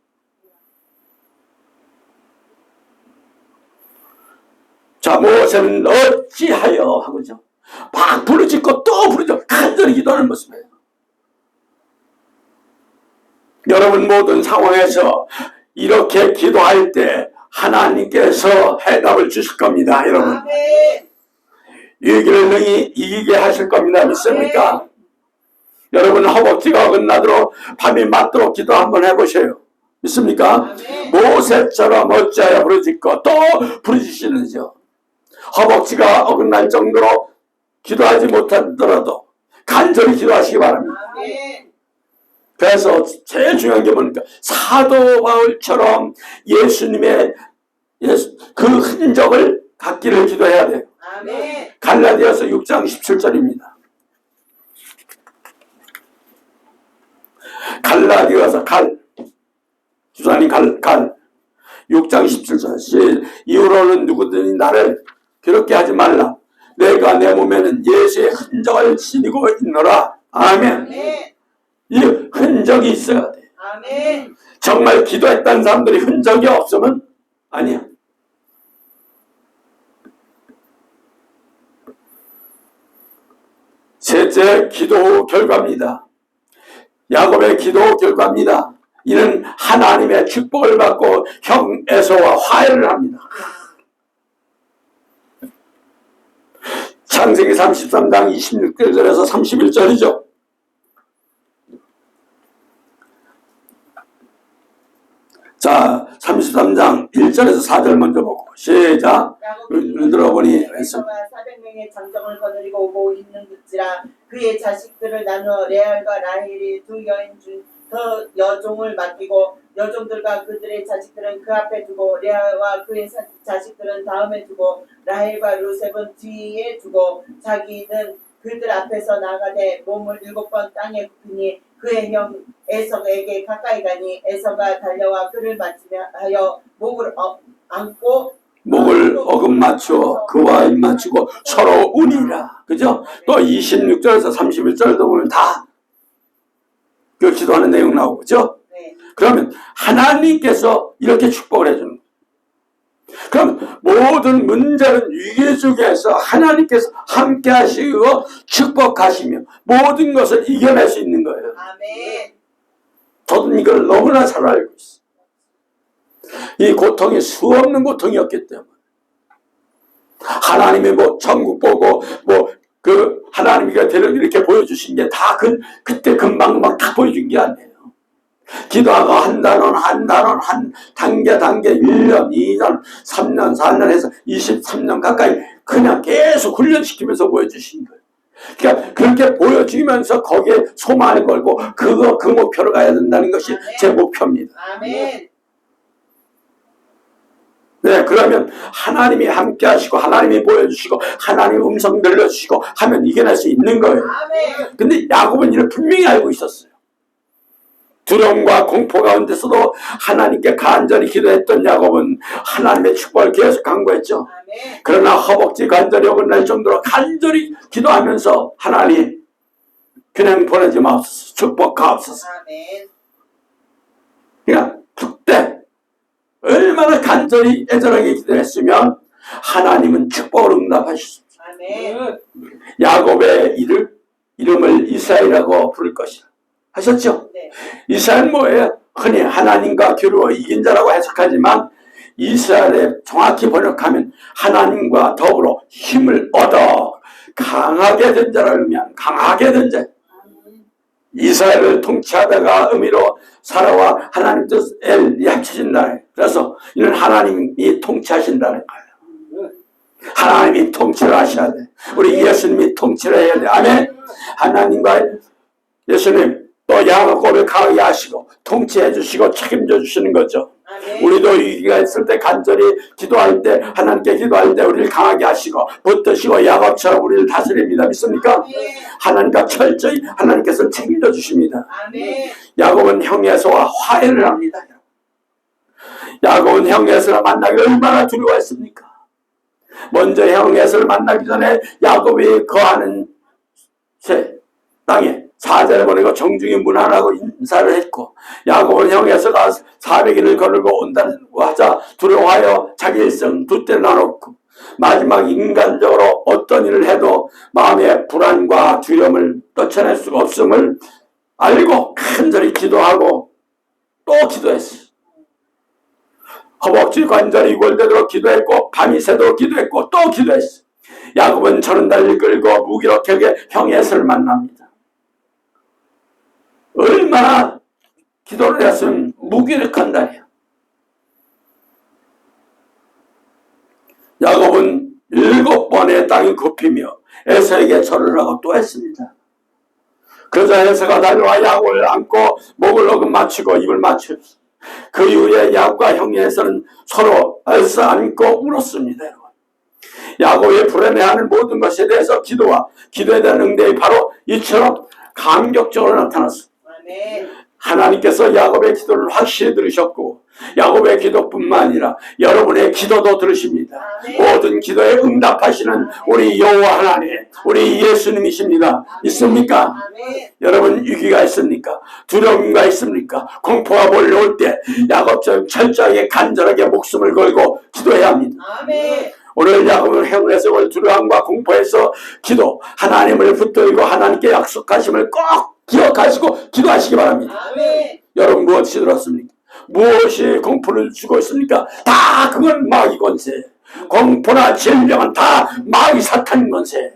자, 모세는 어찌하여 하고죠. 막 부르짖고 또 부르짖고 간절히 기도하는 모습이에요. 여러분 모든 상황에서 이렇게 기도할 때 하나님께서 해답을 주실 겁니다. 여러분 위기를 능히 이기게 하실 겁니다. 믿습니까? 여러분 허벅지가 어긋나도록 밤이 맞도록 기도 한번 해보세요. 믿습니까? 모세처럼 어찌하여 부르짖고 또 부르짖시는지요. 허벅지가 어긋날 정도로 기도하지 못하더라도 간절히 기도하시기 바랍니다. 그래서 제일 중요한 게 뭡니까? 사도 바울처럼 예수님의 그 흔적을 갖기를 기도해야 돼요. 갈라디아서 6장 17절입니다. 갈라디아서 주사님 6장 17절 이후로는 누구든지 나를 괴롭게 하지 말라. 내가 내 몸에는 예수의 흔적을 지니고 있노라. 아멘. 이 흔적이 있어야 돼. 정말 기도했다는 사람들이 흔적이 없으면 아니야. 셋째, 기도 결과입니다. 야곱의 기도 결과입니다. 이는 하나님의 축복을 받고 형 에서와 화해를 합니다. 창세기 33장 26절에서 31절이죠. 자, 33장 1절에서 4절 먼저 보고 시작. 눈 들어보니
에서가 400명의 장정을 거느리고 오고 있는지라 그의 자식들을 나누어 레알과 라헬이 두 여인 중 더 여종을 맡기고 여종들과 그들의 자식들은 그 앞에 두고 레아와 그의 자식들은 다음에 두고 라헬과 요셉은 뒤에 두고 자기는 그들 앞에서 나가되 몸을 7번 땅에 굽히니 그의 형 에서에게 가까이 가니 에서가 달려와 그를 맞으며 하여 목을 안고
목을 어금 맞추어 그와 입 맞추고 서로 우니라. 그죠? 또 26절에서 31절도 보면 다 그 기도하는 내용 나오고, 그죠?
네.
그러면 하나님께서 이렇게 축복을 해주는 거예요. 그럼 모든 문제는 위기 중에서 하나님께서 함께 하시고 축복하시며 모든 것을 이겨낼 수 있는 거예요.
아멘.
저도 이걸 너무나 잘 알고 있어요. 이 고통이 수없는 고통이었기 때문에 하나님이 뭐 천국 보고 뭐 그 하나님이 이렇게 보여주신 게 다 그때 금방 다 보여준 게 아니에요. 기도하고 한 단원 한 단계 1년 2년 3년 4년 해서 23년 가까이 그냥 계속 훈련시키면서 보여주신 거예요. 그러니까 그렇게 보여주면서 거기에 소망을 걸고 그 목표로 가야 된다는 것이
아멘.
제 목표입니다.
아멘.
네, 그러면 하나님이 함께 하시고 하나님이 보여주시고 하나님 음성 들려주시고 하면 이겨낼 수 있는 거예요.
아멘.
근데 야곱은 이를 분명히 알고 있었어요. 두려움과 공포 가운데서도 하나님께 간절히 기도했던 야곱은 하나님의 축복을 계속 간구했죠.
아멘.
그러나 허벅지 관절이 어긋날 정도로 간절히 기도하면서 하나님 그냥 보내지 마옵소서, 축복하옵소서.
아멘.
그러니까 그때 얼마나 간절히 애절하게 기도했으면 하나님은 축복을 응답하셨습니다.
아멘.
야곱의 이름을 이스라엘이라고 부를 것이라 하셨죠?
네.
이스라엘 뭐예요? 흔히 하나님과 겨루어 이긴 자라고 해석하지만 이스라엘에 정확히 번역하면 하나님과 더불어 힘을 얻어 강하게 된 자를 의미하는 강하게 된 자. 이스라엘을 통치하다가 의미로 사라와 하나님 뜻을 합쳐진다. 그래서 이는 하나님이 통치하신다는 거예요. 하나님이 통치를 하셔야 돼. 우리 예수님이 통치를 해야 돼. 아멘. 하나님과 예수님 또 야곱을 강하게 하시고 통치해 주시고 책임져 주시는 거죠.
아멘.
우리도 위기가 있을 때 간절히 기도할 때 하나님께 기도할 때 우리를 강하게 하시고 붙드시고 야곱처럼 우리를 다스립니다. 믿습니까?
아멘.
하나님과 철저히 하나님께서 책임져 주십니다.
아멘.
야곱은 형 에서와 화해를 합니다. 야곱은 형 에서를 만나기 얼마나 두려워했습니까? 먼저 형 에서를 만나기 전에 야곱이 거하는 땅에 사자를 보내고 정중히 문안하고 인사를 했고 야곱은 형 에서가 400일을 거르고 온다고 하자 두려워하여 자기 일생 두 때 나눴고 마지막 인간적으로 어떤 일을 해도 마음의 불안과 두려움을 떨쳐낼 수가 없음을 알고 간절히 기도하고 또 기도했어요. 허벅지 관절이 골되도록 기도했고 밤이 새도록 기도했고 또 기도했어요. 야곱은 30달을 끌고 무기력하게 형 에서를 만납니다. 얼마나 기도를 했으면 무기력한다냐. 야곱은 7번의 땅이 굽히며 에서에게 절을 하고 또 했습니다. 그러자 에서가 달려와 야곱을 안고 목을 어금 맞추고 입을 맞추었습니다. 그 이후에 야곱과 형이 에서는 서로 에서 안고 울었습니다. 야곱의 불안해하는 모든 것에 대해서 기도에 대한 응대이 바로 이처럼 감격적으로 나타났습니다.
아멘.
하나님께서 야곱의 기도를 확실히 들으셨고 야곱의 기도뿐만 아니라 여러분의 기도도 들으십니다.
아멘.
모든 기도에 응답하시는 우리 여호와 하나님, 우리 예수님이십니다. 있습니까?
아멘.
여러분 위기가 있습니까? 두려움과 있습니까? 공포가 몰려올 때 야곱처럼 철저하게 간절하게 목숨을 걸고 기도해야 합니다.
아멘.
오늘 야곱은 행운에서 두려움과 공포에서 기도, 하나님을 붙들고 하나님께 약속하심을 꼭 기억하시고 기도하시기 바랍니다.
아멘.
여러분 무엇이 들었습니까? 무엇이 공포를 주고 있습니까? 다 그건 마귀 권세. 공포나 질병은 다 마귀 사탄 권세.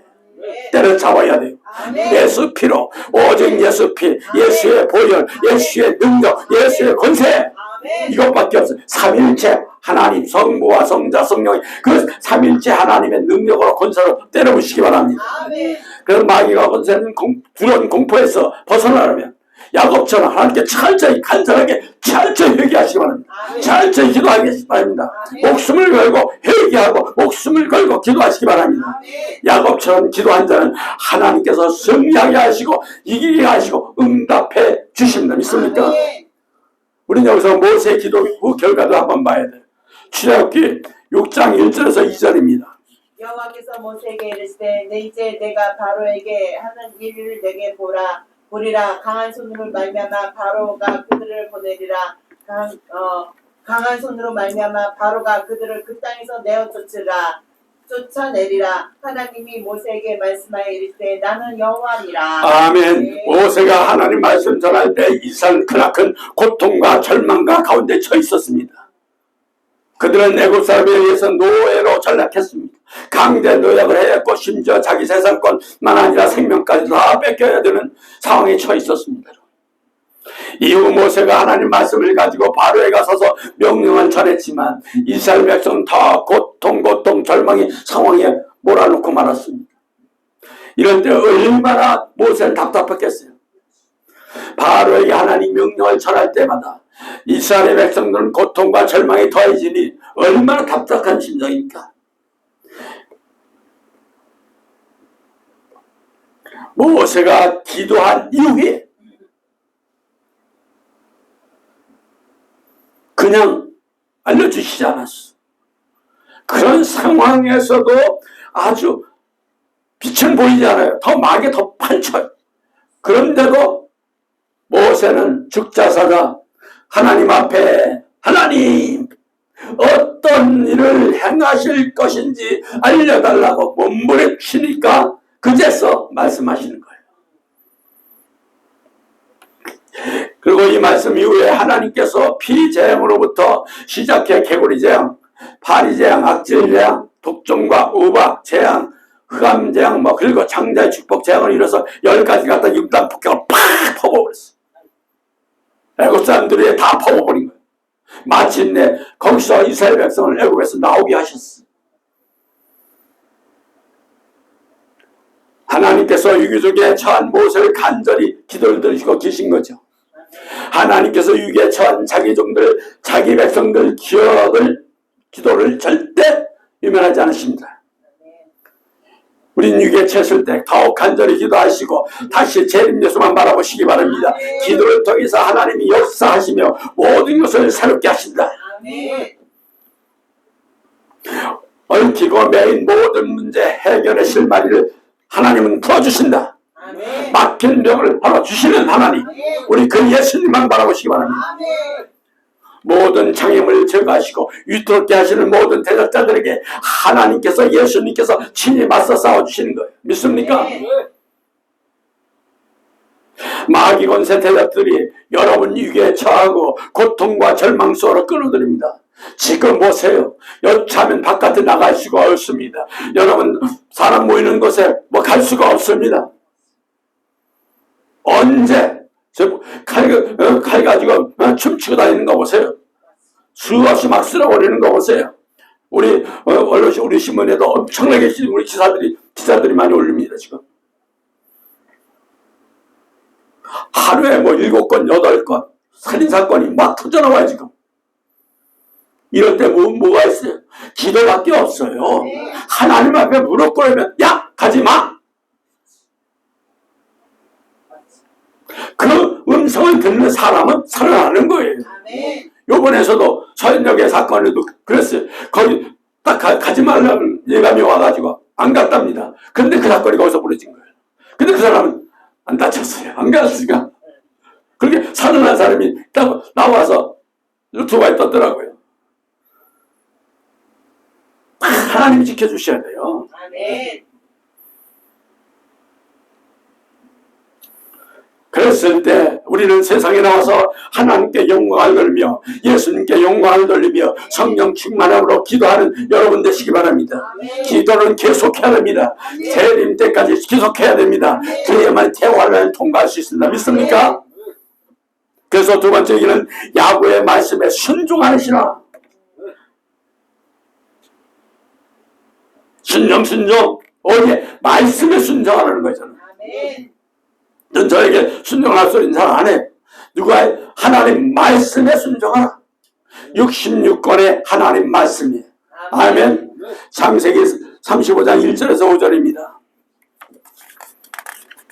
때려잡아야 돼요.
아멘.
예수 피로, 오직 예수 피, 예수의 보혈, 예수의 능력, 예수의 권세,
아멘.
이것밖에 없어요. 삼일체 하나님, 성부와 성자, 성령이 그 삼일체 하나님의 능력으로 권세로 때려부시기 바랍니다.
아멘.
그래서 마귀가 권세는 두려운 공포에서 벗어나려면 야곱처럼 하나님께 철저히 간절하게 철저히 회개하시기 바랍니다.
아멘.
철저히 기도하시기 바랍니다.
아멘.
목숨을 걸고 회개하고 목숨을 걸고 기도하시기 바랍니다.
아멘.
야곱처럼 기도한 자는 하나님께서 승리하게 하시고 이기게 하시고 응답해 주십니다. 믿습니까?
아멘.
우리는 여기서 모세의 기도 후 결과도 한번 봐야 돼요. 출애굽기 6장 1절에서 2절입니다.
여호와께서 모세에게 이르시되 이제 내가 바로에게 하는 일을 내게 보리라. 강한 손으로 말미암아 바로가 그들을 보내리라. 강한 손으로 말미암아 바로가 그들을 그 땅에서 내어 쫓아내리라. 하나님이 모세에게 말씀하여 이르시되 나는 여호와니라.
아멘.
네.
모세가 하나님 말씀 전할 때 이스라엘 크나큰 고통과 절망과 가운데 처해 있었습니다. 그들은 애굽 사람에 의해서 노예로 전락했습니다. 강제 노역을 해했고 심지어 자기 재산권만 아니라 생명까지 다 뺏겨야 되는 상황에 처해 있었습니다. 이후 모세가 하나님 말씀을 가지고 바로에 가서서 명령을 전했지만 이스라엘 백성은 더 고통 절망의 상황에 몰아넣고 말았습니다. 이럴 때 얼마나 모세는 답답했겠어요. 바로에게 하나님 명령을 전할 때마다 이스라엘 백성들은 고통과 절망이 더해지니 얼마나 답답한 심정입니까? 모세가 기도한 이후에 그냥 알려주시지 않았어. 그런 상황에서도 아주 빛은 보이지 않아요. 더 막에 더 판쳐요. 그런데도 모세는 죽자사자 하나님 앞에 하나님 어떤 일을 행하실 것인지 알려달라고 몸부림치니까 그제서 말씀하시는 거예요. 그리고 이 말씀 이후에 하나님께서 피재앙으로부터 시작해 개구리재앙, 파리재앙, 악질재앙, 독종과 우박 재앙, 흑암재앙, 그리고 장자의 축복재앙을 이뤄서 10가지 갖다 융단 폭격을 팍 퍼부어버렸어. 애굽 사람들이 다 퍼부어버린 거예요. 마침내 거기서 이스라엘 백성을 애굽에서 나오게 하셨어. 하나님께서 위기중에 처한 모세를 간절히 기도를 들으시고 계신 거죠. 하나님께서 위기에 처한 자기 종들, 자기 백성들 기도를 절대 유면하지 않으십니다. 우린 위기에 처했을 때 더욱 간절히 기도하시고 다시 재림 예수만 바라보시기 바랍니다. 기도를 통해서 하나님이 역사하시며 모든 것을 새롭게 하신다. 얽히고 매인 모든 문제 해결의 실마리를 하나님은 풀어주신다. 막힌 병을 풀어주시는 하나님, 우리 그 예수님만 바라보시기 바랍니다. 모든 장애물을 제거하시고 위태롭게 하시는 모든 대적자들에게 하나님께서 예수님께서 친히 맞서 싸워주시는 거예요. 믿습니까? 마귀 권세 대적들이 여러분 위기에 처하고 고통과 절망 속으로 끌어들입니다. 지금 보세요. 여차하면 바깥에 나갈 수가 없습니다. 여러분 사람 모이는 곳에 갈 수가 없습니다. 언제 칼 가지고 춤추고 다니는 거 보세요. 수없이 막 쓸어버리는 거 보세요. 우리 우리 신문에도 엄청나게 우리 기사들이 많이 올립니다. 지금 하루에 7건 8건 살인사건이 막 터져나와요. 지금 이럴 때 뭐가 있어요? 기도밖에 없어요. 하나님 앞에 무릎 꿇으면 야 가지마, 그 음성을 듣는 사람은 살아나는 거예요. 요번에서도 서현역의 사건에도 그랬어요. 거기 딱 가지 말라는 예감이 와가지고 안 갔답니다. 근데 그 사건이 거기서 벌어진 거예요. 근데 그 사람은 안 다쳤어요. 안 갔으니까. 그렇게 살아난 사람이 딱 나와서 유튜브에 떴더라고요. 하나님이 지켜주셔야 돼요.
아멘.
그랬을 때 우리는 세상에 나와서 하나님께 영광을 돌리며 예수님께 영광을 돌리며 성령 충만함으로 기도하는 여러분 되시기 바랍니다.
아멘.
기도는 계속해야 됩니다.
아멘.
재림 때까지 계속해야 됩니다. 그래야만 태화를 통과할 수 있습니다. 믿습니까? 그래서 두 번째 얘기는 야구의 말씀에 순종하는 신앙. 순종. 어디에? 말씀에 순종하는 거잖아요.
아멘.
넌 저에게 순종할 소리는 잘 안 해. 누가 하나님 말씀에 순종하라. 66권의 하나님 말씀이에요. 아멘. 창세기 35장 1절에서 5절입니다.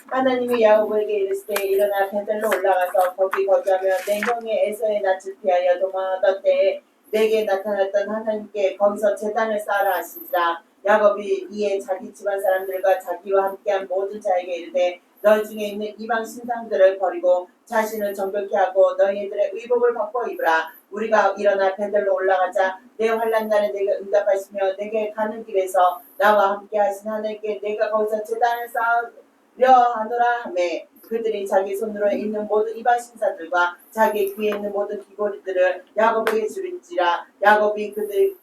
하나님이 야곱에게 이르시되 일어나 베델로 올라가서 거기 거주하며 내 형의 에서의 낯을 피하여 도망하던 때에 내게 나타났던 하나님께 거기서 제단을 쌓으라 하시니라. 야곱이 이에 자기 집안 사람들과 자기와 함께한 모든 자에게 이르되 너희 중에 있는 이방 신상들을 버리고 자신을 정결케 하고 너희들의 의복을 바꿔 입으라. 우리가 일어나 베델로 올라가자. 내 환난 날에 내게 응답하시며 내게 가는 길에서 나와 함께 하신 하나님께 내가 거기서 제단을 쌓으려 하노라 하매 그들이 자기 손으로 있는 모든 이방 신사들과 자기 귀에 있는 모든 귀고리들을 야곱에게 주린지라. 야곱이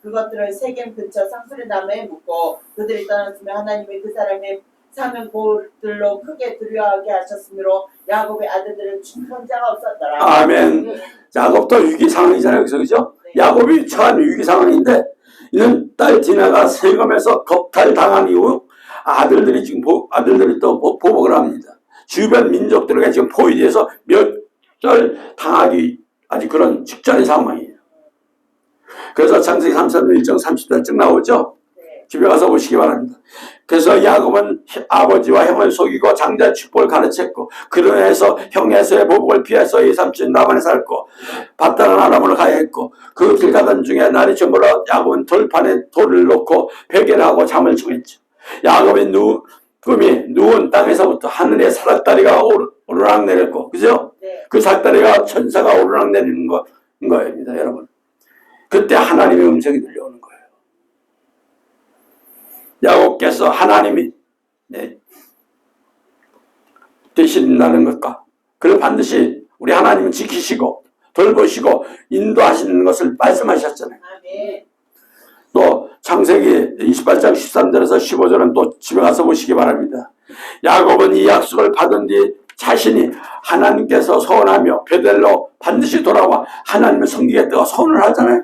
그것들을 세겜 근처 상수리 나무에 묻고 그들이 떠났으며 하나님이 그 사람의 사명골들로 크게 두려워하게 하셨으므로 야곱의 아들들은 죽은 자가 없었더라.
아멘. 야곱도 위기 상황이잖아요. 여기서 그죠?
네.
야곱이 처한 위기 상황인데 이는 딸 디나가 세금에서 겁탈당한 이후 아들들이 또 보복을 합니다. 주변 민족들에게 지금 포위돼서 멸절 당하기 아주 그런 직전의 상황이에요. 그래서 창세기 33장 1장 30절쯤 나오죠.
네.
집에 가서 보시기 바랍니다. 그래서 야곱은 아버지와 형을 속이고 장자의 축복을 가르쳤고 그로 인해서 형에서의 보복을 피해서 이삼촌 라반에 살고 밧다란 아람으로 가야 했고 그 길 가던 중에 날이 저물어 야곱은 돌판에 돌을 놓고 베개를 하고 잠을 청했죠. 야곱의 꿈이 누운 땅에서부터 하늘에 사닥다리가 오르락 내렸고 그죠?
네.
그 사닥다리가 천사가 오르락 내리는 거입니다. 여러분. 그때 하나님의 음성이 들려오는 거예요. 야곱께서 하나님이 되신다는 것과 그를 반드시 우리 하나님은 지키시고 돌보시고 인도하시는 것을 말씀하셨잖아요.
아멘.
또 창세기 28장 13절에서 15절은 또 집에 가서 보시기 바랍니다. 야곱은 이 약속을 받은 뒤 자신이 하나님께서 소원하며 베델로 반드시 돌아와 하나님을 섬기겠다고 소원을 하잖아요.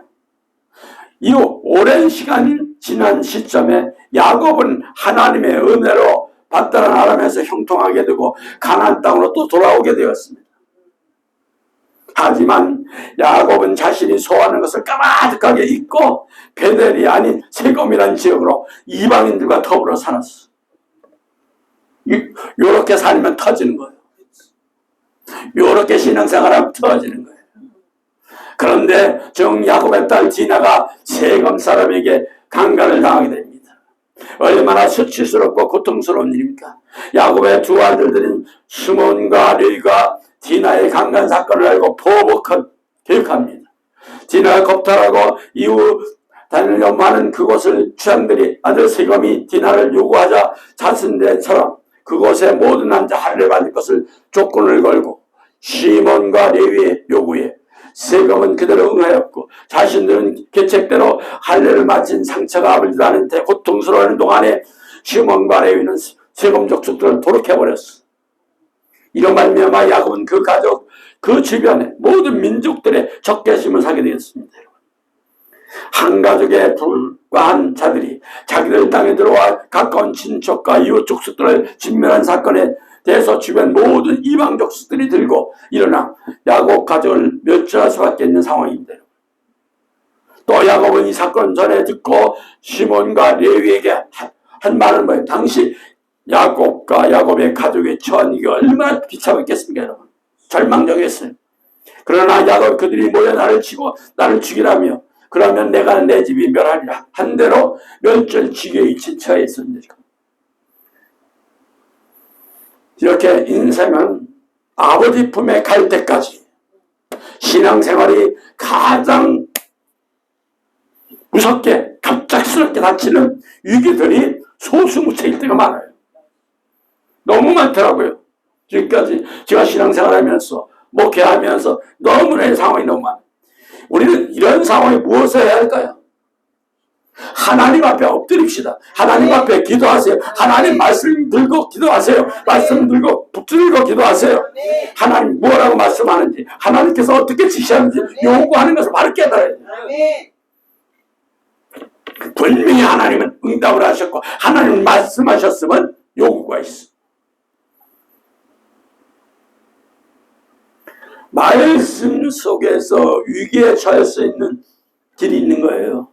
이 오랜 시간이 지난 시점에 야곱은 하나님의 은혜로 밧다란 아람에서 형통하게 되고 가나안 땅으로 또 돌아오게 되었습니다. 하지만 야곱은 자신이 소원하는 것을 까마득하게 잊고 베델이 아닌 세겜이라는 지역으로 이방인들과 더불어 살았어. 요렇게 살면 터지는 거예요. 요렇게 신앙생활하면 터지는 거예요. 그런데 야곱의 딸 디나가 세겜 사람에게 강간을 당하게 됩니다. 얼마나 수치스럽고 고통스러운 일입니까? 야곱의 두 아들들인 시몬과 레위가 디나의 강간 사건을 알고 계획합니다. 디나가 겁탈하고 이후 다니려고 하는 그곳을 추장들이 아들 세겜이 디나를 요구하자 자신들처럼 그곳의 모든 남자 할례 받을 것을 조건을 걸고 시몬과 레위의 요구에 세겜은 그대로 응하였고 자신들은 계책대로 할례를 마친 상처가 아물지도 않은 데 고통스러운 동안에 시몬과 레위는 세겜 족속들을 도륙해버렸어. 이런 말미암아 야곱은 그 가족, 그 주변의 모든 민족들의 적개심을 사게 되었습니다. 한 가족에 불과한 자들이 자기들 땅에 들어와 가까운 친척과 이웃 족속들을 진멸한 사건에 대해서 주변 모든 이방 족속들이 들고 일어나 야곱 가족을 멸절할 수밖에 없는 상황입니다. 또 야곱은 이 사건 전에 듣고 시몬과 레위에게 한 말은 뭐예요? 당시 야곱과 야곱의 가족의 처한 이게 얼마나 비참했겠습니까, 여러분? 절망적이었어요. 그러나 야곱 그들이 모여 나를 치고 나를 죽이라며 그러면 내가 내 집이 멸하리라 한 대로 멸절 지경에 처해 있었습니다. 이렇게 인생은 아버지 품에 갈 때까지 신앙생활이 가장 무섭게 갑작스럽게 갑작스럽게 닥치는 위기들이 소수무책일 때가 많아요. 너무 많더라고요. 지금까지 제가 신앙생활하면서 목회하면서 너무나 상황이 너무 많아요. 우리는 이런 상황에 무엇을 해야 할까요? 하나님 앞에 엎드립시다. 하나님 앞에 기도하세요. 하나님 말씀 들고 기도하세요. 말씀 들고 붙들고 기도하세요. 하나님 뭐라고 말씀하는지, 하나님께서 어떻게 지시하는지 요구하는 것을 바로 깨달아야 돼요. 분명히 하나님은 응답을 하셨고 하나님 말씀하셨으면 요구가 있어. 말씀 속에서 위기에 처할 수 있는 길이 있는 거예요.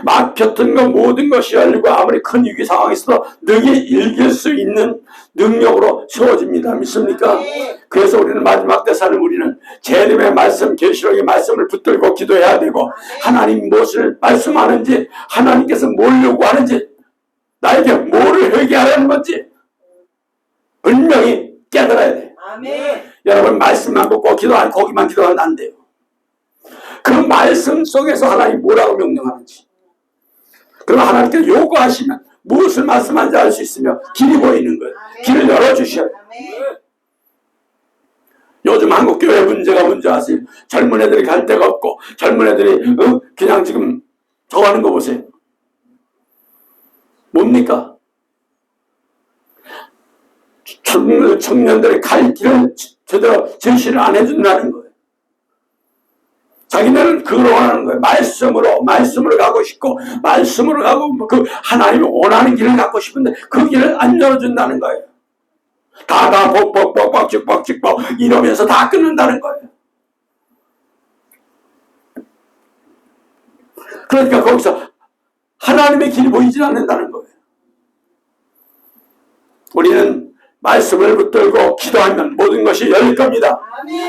막혔던 것 모든 것이 열리고 아무리 큰 위기 상황에서도 능히 이길 수 있는 능력으로 세워집니다. 믿습니까? 그래서 우리는 마지막 때살을 우리는 재림의 말씀, 계시록의 말씀을 붙들고 기도해야 되고 하나님 무엇을 말씀하는지, 하나님께서 뭘 요구하는지, 나에게 뭐를 회개하라는 건지 분명히 깨달아야 돼요. 여러분 말씀만 듣고 기도 안 거기만 기도하면 안 돼요. 그 말씀 속에서 하나님 뭐라고 명령하는지, 그럼 하나님께서 요구하시면 무엇을 말씀하는지 알 수 있으며 길이 보이는 거예요. 길을 열어주셔요. 요즘 한국교회 문제가 뭔지 아세요? 젊은 애들이 갈 데가 없고 젊은 애들이 그냥 지금 저거 하는 거 보세요. 뭡니까? 청년들이 갈 길을 제대로 제시를 안 해준다는 거예요. 자기네는 그걸 원하는 거예요. 말씀으로 가고 싶고, 말씀으로 가고, 그 하나님이 원하는 길을 갖고 싶은데, 그 길을 안 열어준다는 거예요. 다 벅벅벅벅 이러면서 다 끊는다는 거예요. 그러니까 거기서 하나님의 길이 보이지 않는다는 거예요. 우리는 말씀을 붙들고 기도하면 모든 것이 열릴 겁니다.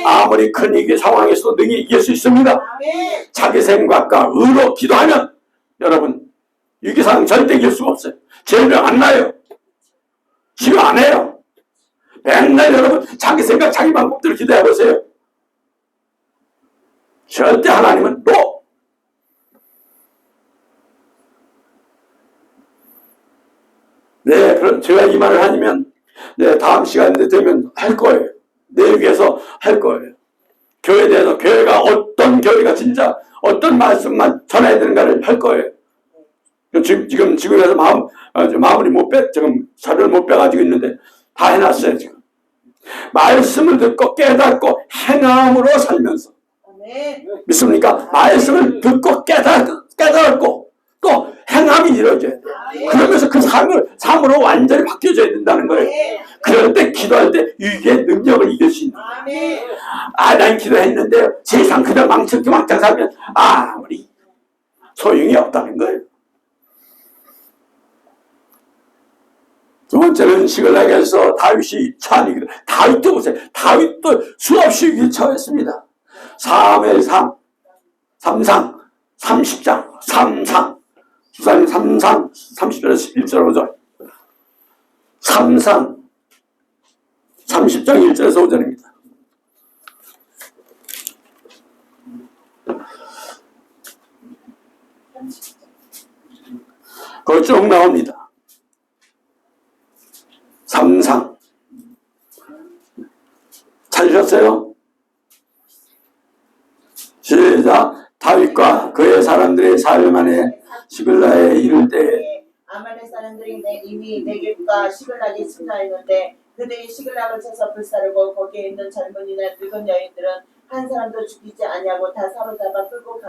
아무리 큰 위기 상황에서도 능히 이길 수 있습니다. 자기 생각과 의로 기도하면 여러분 위기 상황 절대 이길 수가 없어요. 질병 안 나요. 치료 안 해요. 맨날 여러분 자기 생각 자기 방법대로 기도해 보세요. 절대 하나님은 또 네, 그럼 제가 이 말을 하면 네, 다음 시간에 되면 할 거예요. 내 위해서 할 거예요. 교회에 대해서 교회가 어떤 교회가 진짜 어떤 말씀만 전해야 되는가를 할 거예요. 지금에서 마무리 못 빼, 지금 자료를 못 빼가지고 있는데 다 해놨어요, 지금. 말씀을 듣고 깨닫고 행함으로 살면서. 믿습니까? 말씀을 듣고 깨닫고 또 행함이 이루어져야 돼요. 그러면서 그 삶으로 완전히 바뀌어져야 된다는 거예요. 그럴 때 기도할 때 위기의 능력을 이길 수 있는 거예요. 난 기도했는데 세상 그냥 망창 살면 아무리 소용이 없다는 거예요. 두 번째는 시글락에서 다윗이 처한 위기. 다윗도 보세요. 다윗도 수없이 위기에 처했습니다. 사무엘상 3상 30장 3상 수사님 3상 30절에서 1절 5절 3상 30장 1절에서 5절입니다. 거기 쭉 나옵니다. 3상 찾으셨어요? 시작. 다윗과 그의 사람들의 삶 안에 시글락에 이를 때
아말렉 사람들이 이미 네겝과 시글락에 침략했는데 그들이 시글락을 쳐서 불사르고 거기에 있는 젊은이나 늙은 여인들은 한 사람도 죽이지 아니하고 다 사로잡아 끌고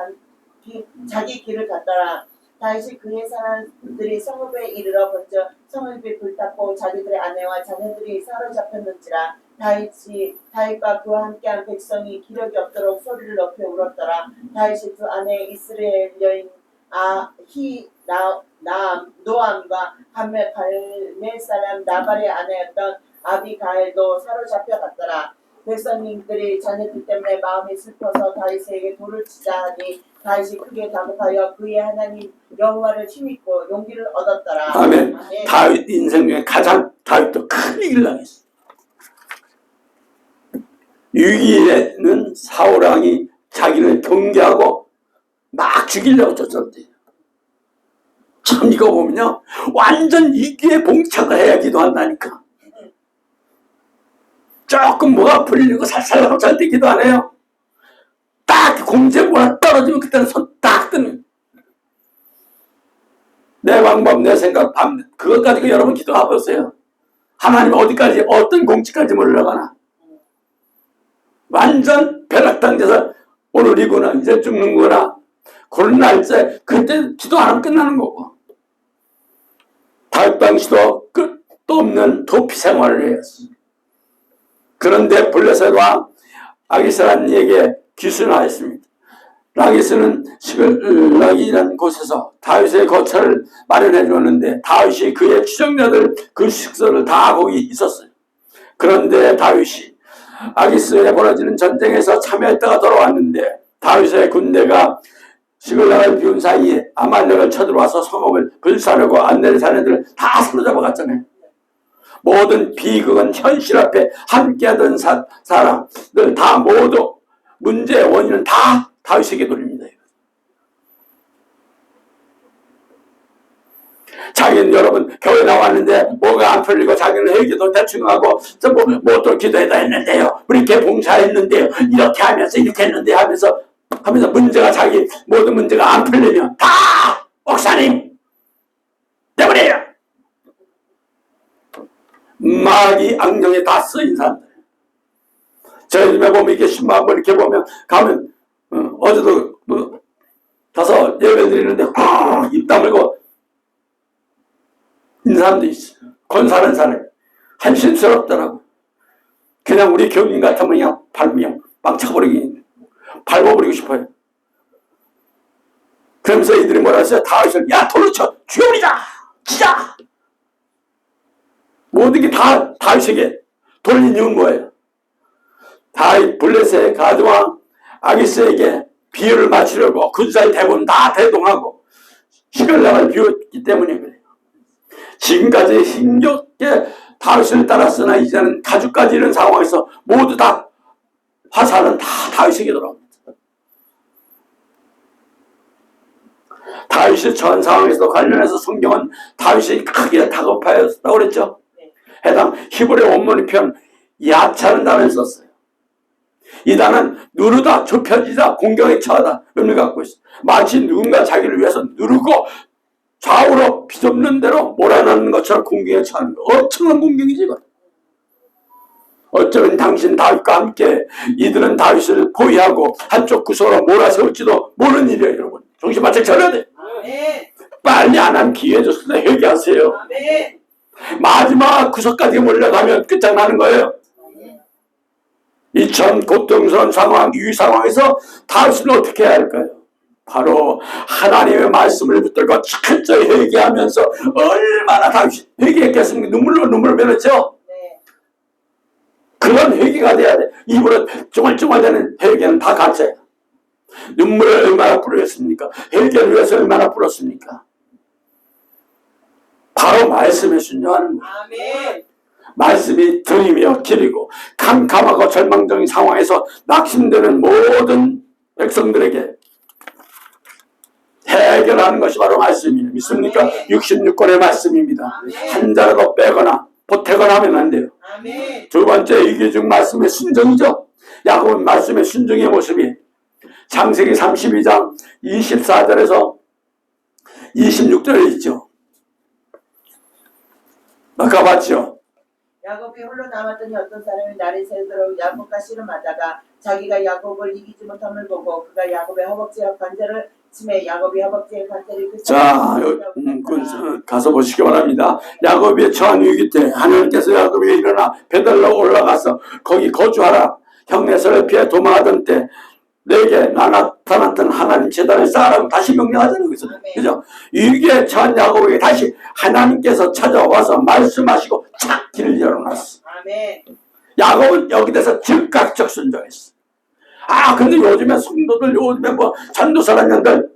자기 길을 갔더라. 다윗이 그의 사람들이 성읍에 이르러 먼저 성읍이 불탔고 자기들의 아내와 자녀들이 사로잡혔는지라. 다윗과 그와 함께한 백성이 기력이 없도록 소리를 높여 울었더라. 다윗이 두 아내 이스라엘 여인 노암과 갈멜 사람 나발의 아내였던 아비가일도 사로잡혀 갔더라. 백성님들이 자녀들 때문에 마음이 슬퍼서 다윗에게 돌을 치자 하니 다윗이 크게 다급하여 그의 하나님 여호와를 힘입고 용기를 얻었더라.
아멘. 다윗 인생 중에 가장 다윗도 큰 위기를 당했어. 위기에는 사울왕이 자기를 경계하고 막 죽이려고 쫓았대요. 참 이거 보면요, 완전 이기에 봉착을 해야 기도한다니까. 조금 뭐가 풀리고 살살 나갈 때 기도 안 해요. 딱 공지에 뭐가 떨어지면 그때는 손 딱 뜨는. 내 방법, 내 생각, 그것 가지고 여러분 기도해 보세요. 하나님 어디까지, 어떤 공지까지 올라가나. 완전 벼락당겨서 오늘이구나, 이제 죽는구나, 그런 날짜, 그때 기도 안 하면 끝나는 거고. 다윗 당시도 끝도 없는 도피 생활을 했어요. 그런데 블레셋 왕 아기스라에게 귀순하였습니다. 라기스는 시글락이라는 곳에서 다윗의 거처를 마련해 줬는데 다윗이 그의 추종자들 그 식소를 다 거기 있었어요. 그런데 다윗이 아기스에 벌어지는 전쟁에서 참여했다가 돌아왔는데 다윗의 군대가 시글락을 비운 사이에 아말렉을 쳐들어와서 성읍을 불사르고 안내를 사내들을 다 사로잡아갔잖아요. 모든 비극은 현실 앞에 함께하던 사람들 다 모두 문제의 원인은 다 다윗에게 돌립니다. 자기는 여러분 교회 나왔는데 뭐가 안 풀리고 자기는 회개도 대충 하고 뭐 또 기도해도 했는데요, 우리 이렇게 봉사했는데요, 이렇게 하면서 이렇게 했는데 하면서 문제가 자기 모든 문제가 안 풀리면 다 목사님 때문에요. 마귀 악령에 다 쓰인 사람들. 저희 집에 보면 이렇게 신방을 이렇게 보면 가면 어제도 가서 예배 드리는데 입 다물고 있는 사람도 있어요. 권사는 사람 한심스럽더라고. 그냥 우리 교인 같으면 그냥 밟으면 막 밟아버리고 싶어요. 그러면서 이들이 뭐라 했어요? 다윗을 야 돌로 쳐 죽여버리자, 치자. 모든 게 다 다윗에게 돌린 이유는 뭐예요? 다윗 블레셋의 가드왕 아기스에게 비유를 맞추려고 군사의 대부분 다 대동하고 시글락을 비웠기 때문에 그래요. 지금까지 힘겹게 다윗을 따랐으나 이제는 가죽까지 이런 상황에서 모두 다 화살은 다 다윗에게 돌아옵니다. 다윗이 처한 상황에서 관련해서 성경은 다윗이 크게 다급하였다고 그랬죠. 해당 히브리 원문의 표현 야차는 단어를 썼어요. 이 단어는 누르다, 좁혀지다, 공격에 처하다 의미를 갖고 있어요. 마치 누군가 자기를 위해서 누르고 좌우로 비좁는 대로 몰아넣는 것처럼 공격에 처하는 거. 엄청난 공격이지 이거. 어쩌면 당신 다윗과 함께 이들은 다윗을 포위하고 한쪽 구석으로 몰아세울지도 모르는 일이에요. 여러분 정신 바짝 차려야 돼. 빨리 안 하면 기회 줬을 때 회개하세요. 마지막 구석까지 몰려가면 끝장나는 거예요. 이 참 고통스러운 상황, 이 상황에서 다윗은 어떻게 해야 할까요? 바로 하나님의 말씀을 붙들고 철저히 회개하면서 얼마나 다윗이 회개했겠습니까? 눈물을 흘렸죠? 그런 회개가 돼야 돼. 입으로 쫑알쫑알대는 회개는 다 가짜야. 눈물을 얼마나 뿌렸습니까? 회개를 위해서 얼마나 뿌렸습니까? 바로 말씀에 순종하는 거예요. 아멘. 말씀이 등이며 길이고 캄캄하고 절망적인 상황에서 낙심되는 모든 백성들에게 해결하는 것이 바로 말씀이에요. 믿습니까? 아멘. 66권의 말씀입니다. 아멘. 한 자라도 빼거나 보태거나 하면 안 돼요. 아멘. 두 번째 이기중 말씀의 순종이죠. 야곱은 말씀의 순종의 모습이 창세기 32장 24절에서 26절에 있죠. 아까 봤죠?
야곱이 홀로 남았더니 어떤 사람이 날이 새도록 야곱과 씨름하다가 자기가 야곱을 이기지 못함을 보고 그가 야곱의 허벅지에 관절을 치매 야곱이 허벅지의 관절이 그
자, 가서 보시기 바랍니다. 야곱이 처한 위기 때 하나님께서 야곱이 일어나 베들로 올라가서 거기 거주하라. 형네서를 피해 도망하던 때 내게 나타났던 하나님 제단을 쌓으라고 다시 명령하잖아요. 그죠? 위기에 처한 야곱에게 다시 하나님께서 찾아와서 말씀하시고 착 길을 열어놨어. 아멘. 야곱은 여기 대해서 즉각적 순종했어. 근데 요즘에 성도들, 요즘에 뭐 전도사라는들,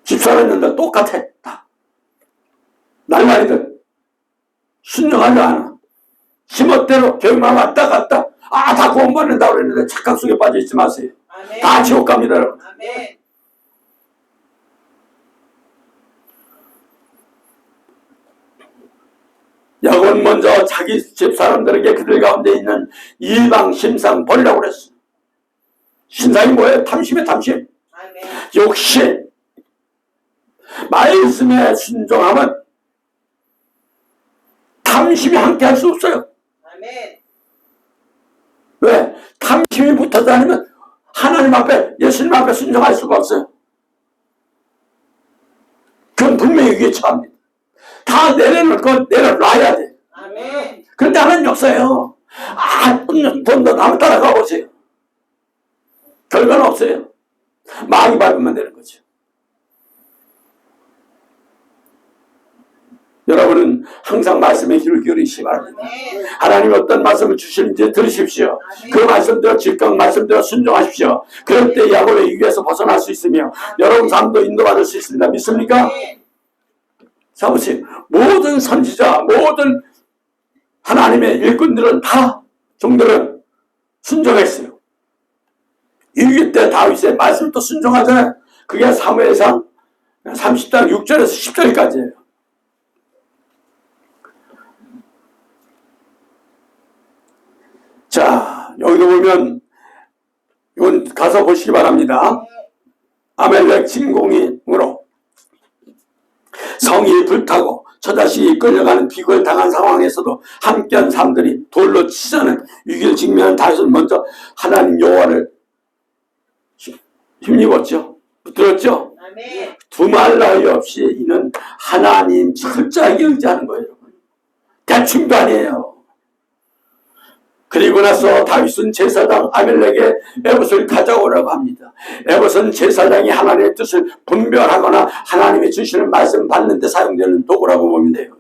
집사라는들 똑같아. 다. 날라리들 순종하지 않아. 지멋대로 교회만 왔다 갔다. 다 구원받는다고 그랬는데 착각 속에 빠져 있지 마세요.
아멘.
다 지옥 갑니다, 여러분.
아멘.
야곱은 먼저 자기 집 사람들에게 그들 가운데 있는 이방 신상 버리라고 그랬어. 신상이 뭐예요? 탐심이에요, 탐심.
아멘.
욕심. 말씀에 순종하면 탐심이 함께 할 수 없어요.
아멘.
왜? 탐심이 붙어 다니면 하나님 앞에, 예수님 앞에 순종할 수가 없어요. 그건 분명히 위기에 처합니다. 다 내려놓을 건 내려놔야 돼.
아멘.
그런데 하나님 역사예요. 돈도 나무 따라가 보세요. 결과는 없어요. 마귀 밟으면 되는 거죠. 여러분은 항상 말씀에 귀를 기울이시기 바랍니다.
아멘.
하나님이 어떤 말씀을 주시는지 들으십시오. 그 말씀대로 즉각 말씀대로 순종하십시오. 그럴 때 야곱의 위기에서 벗어날 수 있으며 여러분 삶도 인도받을 수 있습니다. 믿습니까?
아멘.
자 보세요. 모든 선지자, 모든 하나님의 일꾼들은 다 종들은 순종했어요. 위기 때 다윗의 말씀도 순종하잖아요. 그게 사무엘상 30장 6절에서 10절까지예요. 자, 여기도 보면 이건 가서 보시기 바랍니다. 아멜렉 진공으로 성이 불타고 저자식이 끌려가는 비굴 당한 상황에서도 함께한 사람들이 돌로 치자는 위기를 직면한 다윗은 먼저 하나님 여호와를 힘입었죠. 붙들었죠.
아멘.
두말 나위 없이 이는 하나님 철저하게 의지하는 거예요. 대충도 아니에요. 그리고 나서 다윗은 제사장 아멜렉의 에봇을 가져오라고 합니다. 에봇은 제사장이 하나님의 뜻을 분별하거나 하나님이 주시는 말씀 받는 데 사용되는 도구라고 보면 돼요.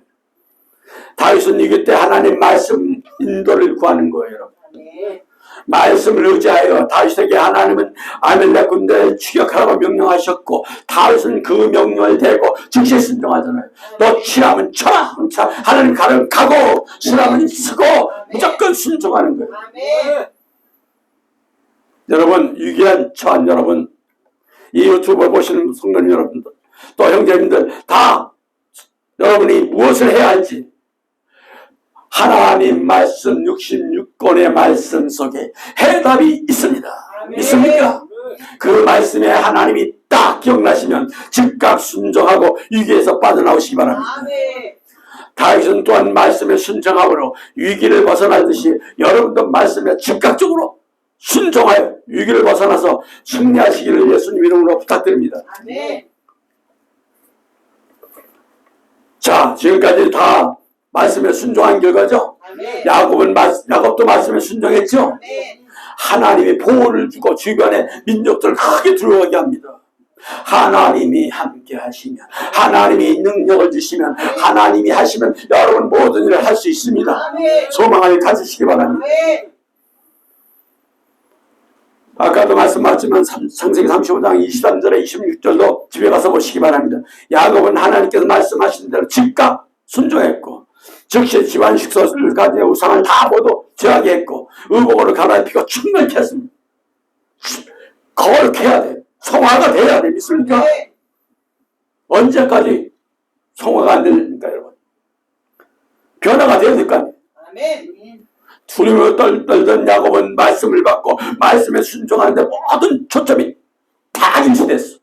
다윗은 이기 때 하나님 말씀 인도를 구하는 거예요. 여러분.
아멘.
말씀을 의지하여 다윗에게 하나님은 아멜렉 군대를 추격하라고 명령하셨고 다윗은 그 명령을 대고 즉시 순종하잖아요. 너 치라면 쳐라. 하나님 가면 가고 쓰라면 쓰고 무조건 순종하는 거예요.
아멘.
여러분 위기한 처한 여러분 이 유튜브를 보시는 성도님 여러분들 또 형제님들 다 여러분이 무엇을 해야 할지 하나님 말씀 66권의 말씀 속에 해답이 있습니다.
아멘.
믿습니까? 그 말씀에 하나님이 딱 기억나시면 즉각 순종하고 위기에서 빠져나오시기 바랍니다.
아멘.
다윗은 또한 말씀에 순종함으로 위기를 벗어나듯이 여러분도 말씀에 즉각적으로 순종하여 위기를 벗어나서 승리하시기를 예수님 이름으로 부탁드립니다.
아멘.
자, 지금까지 다 말씀에 순종한 결과죠.
아멘.
야곱도 말씀에 순종했죠.
아멘.
하나님이 보호를 주고 주변의 민족들을 크게 두려워하게 합니다. 하나님이 함께 하시면 하나님이 능력을 주시면 하나님이 하시면 여러분 모든 일을 할 수 있습니다.
아멘.
소망을 가지시기 바랍니다.
아멘.
아까도 말씀하셨지만 창세기 35장 23절에 26절도 집에 가서 보시기 바랍니다. 야곱은 하나님께서 말씀하신 대로 즉각 순종했고 즉시 집안 식소를 가진 우상을 다 모두 제하게 했고 의복으로 갈아입히고 충분히 했습니다. 거룩해야 돼. 성화가 돼야 돼. 믿습니까?
아멘.
언제까지 성화가 안 되니까 여러분. 변화가 되어야 될 거 아니에요.
아멘.
두려움에 떨던 야곱은 말씀을 받고 말씀에 순종하는데 모든 초점이 다 김치됐어.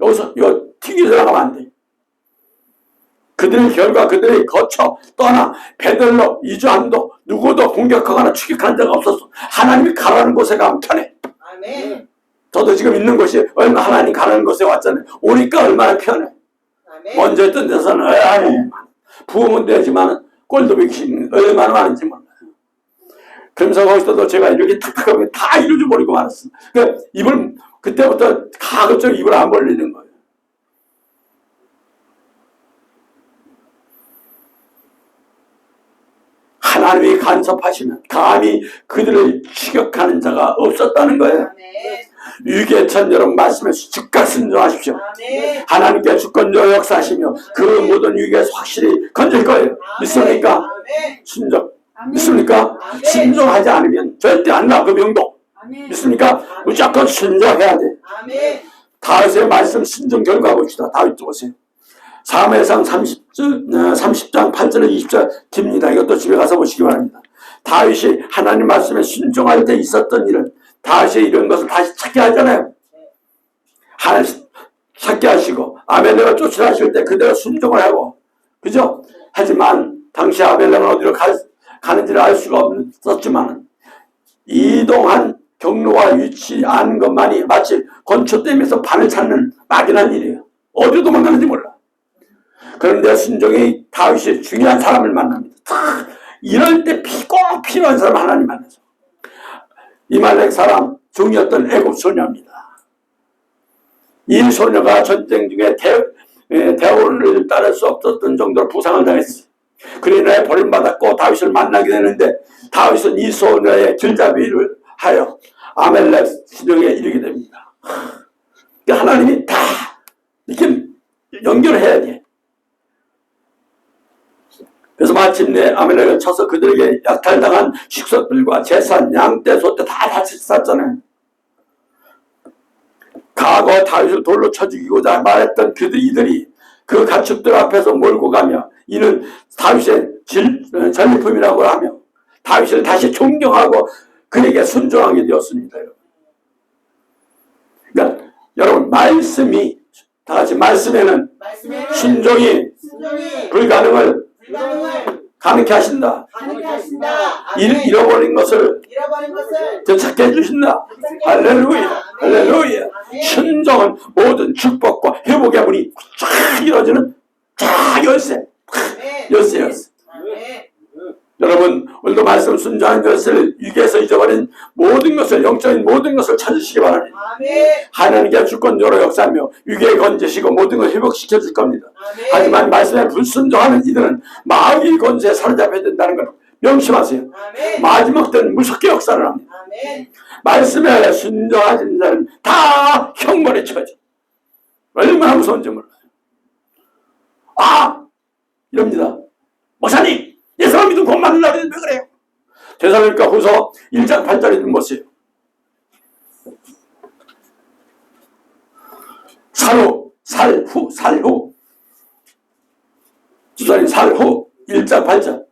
여기서 이거 튀기서 나가면 안 돼. 그들의 결과 그들의 거쳐 떠나 베들로 이주함도 누구도 공격하거나 추격한 적 없었어. 하나님이 가라는 곳에 가면 편해.
아멘.
저도 지금 있는 곳이 얼마 하나님 가라는 곳에 왔잖아요. 오니까 얼마나 편해.
아멘.
먼저 있던 데서는 부흥은 되지만 꼴도 보기 얼마나 많은지 몰라요. 그러면서 거기서도 제가 이렇게 탁탁하게 다 이루어져 버리고 말았어. 그러니까 입을 그때부터 가급적 입을 안 벌리는 거예요. 하나님이 간섭하시면 감히 그들을 추격하는 자가 없었다는 거예요.
아멘.
위기에 처한 여러분 말씀에 즉각 순종하십시오.
아멘.
하나님께 주권적으로 역사하시며 그 모든 위기에서 확실히 건질 거예요. 믿습니까?
아멘.
순종. 믿습니까?
아멘.
순종하지 않으면 절대 안 나, 그 병도.
아멘.
믿습니까? 무조건 순종해야 돼.
아멘.
다윗의 말씀 순종 결과 봅시다. 다윗 보세요. 사무엘상 30장 8절에 20절 깁니다. 이것도 집에 가서 보시기 바랍니다. 다윗이 하나님 말씀에 순종할 때 있었던 일은 다윗이 이런 것을 다시 찾게 하잖아요. 하나님 찾게 하시고 아벨렉을 쫓아하실 때 그대로 순종을 하고, 그죠? 하지만 당시 아벨렉은 어디로 가는지를 알 수가 없었지만 이동한 경로와 위치 아는 것만이 마치 건초댐에서 반을 찾는 막연한 일이에요. 어디로 도망가는지 몰라. 그런데 순종이 다윗이 중요한 사람을 만납니다. 이럴 때 꼭 필요한 사람 하나님 만나서. 이말렉 사람 종이었던 애굽 소녀입니다. 이 소녀가 전쟁 중에 대원을 따를 수 없었던 정도로 부상을 당했어요. 그러나 버림받았고 다윗을 만나게 되는데 다윗은 이 소녀의 길잡이를 하여 아멜렉 진영에 이르게 됩니다. 하나님이 다 이렇게 연결해야 돼. 그래서 마침내 아멜렉을 쳐서 그들에게 약탈당한 식소들과 재산, 양떼, 소떼 다 같이 쌌잖아요. 과거 다윗을 돌로 쳐 죽이고자 말했던 이들이 그 가축들 앞에서 몰고 가며 이는 다윗의 전리품이라고 하며 다윗을 다시 존경하고 그에게 순종하게 되었습니다. 그러니까 여러분, 말씀이 다 같이 말씀에는 순종이 불가능을 가능케 하신다. 잃어버린 것을 되찾게 해주신다. 할렐루야, 할렐루야. 순종은 모든 축복과 회복의 문이 쫙 이루어지는 열쇠. 열쇠. 여러분, 오늘도 말씀 순종한 것을 위기에서 잊어버린 모든 것을, 영적인 모든 것을 찾으시기 바랍니다. 하나님께 주권적으로 역사하며 위기에 건지시고 모든 걸 회복시켜 줄 겁니다. 하지만 말씀에 불순종하는 이들은 마귀의 권세에 사로잡혀야 된다는 걸 명심하세요. 마지막 때는 무섭게 역사를 합니다. 말씀에 순종하는 자는 다 형벌에 처하죠. 얼마나 무서운지 몰라요. 이럽니다. 목사님, 예수를 믿고 곧 만나려고 했는데 왜 그래요? 데살로니가 후서 1장 8절에 좀 보세요. 살후 주사님 살후 1장 8절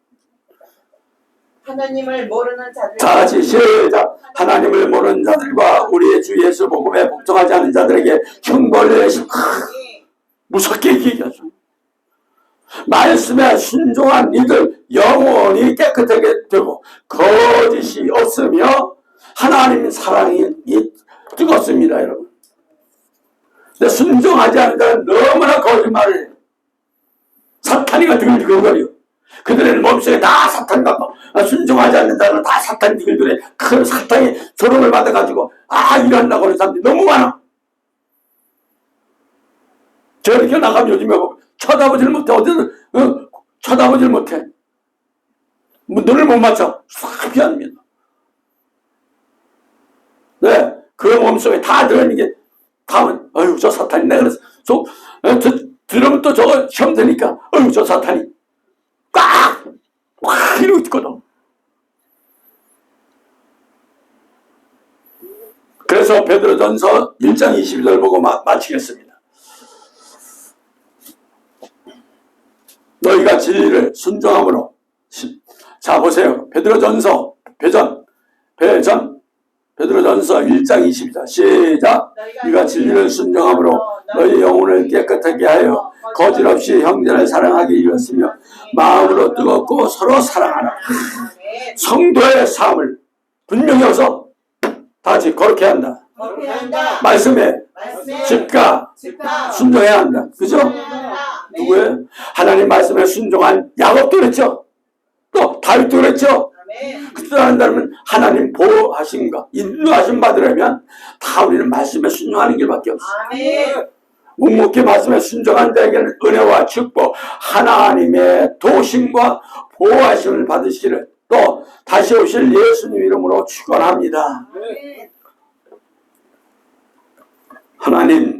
하나님을 모르는 자들
다 같이 시작. 하나님을 모르는 자들과 우리의 주 예수 복음에 복종하지 않은 자들에게 형벌을 내시. 무섭게 얘기하죠. 말씀에 순종한 이들 영원히 깨끗하게 되고 거짓이 없으며 하나님 사랑이 뜨겁습니다, 여러분. 근데 순종하지 않는 자는 너무나 거짓말을 해요. 사탄이가 드글드글거려. 그들의 몸속에 다 사탄 같고, 순종하지 않는 자는 다 사탄이 드글드글해. 큰 사탄이 조롱을 받아가지고 일한다고 하는 사람들이 너무 많아. 저렇게 나가면 요즘에 쳐다보지를 못해. 어디든 쳐다보지를 못해. 눈을 못 맞춰. 사피합니다. 네, 그 몸속에 다 들어있는 게 다음은 저 사탄이 내가 그래서 들으면 또 저거 시험 되니까 저 사탄이 꽉 이러고 있거든. 그래서 베드로전서 1장 22절 보고 마치겠습니다. 너희가 진리를 순종함으로. 자, 보세요. 베드로전서 베드로전서 1장 22절 시작. 네가 진리를 순종함으로 너희 영혼을 깨끗하게 하여 거짓없이 형제를 사랑하게 이뤘으며 마음으로 뜨겁고 서로 사랑하라. 성도의 삶을 분명히 해서 다 같이 거룩해 한다. 말씀에 집가 순종해야 한다. 그죠? 누구예요? 하나님 말씀에 순종한 야곱도 그랬죠. 또 다윗도 그랬죠. 그렇다면 하나님 보호하신가 인도하신 받으려면 다 우리는 말씀에 순종하는 길밖에 없어. 묵묵히 말씀에 순종한 자에게는 은혜와 축복, 하나님의 도심과 보호하심을 받으시기를 또 다시 오실 예수님 이름으로 축원합니다. 하나님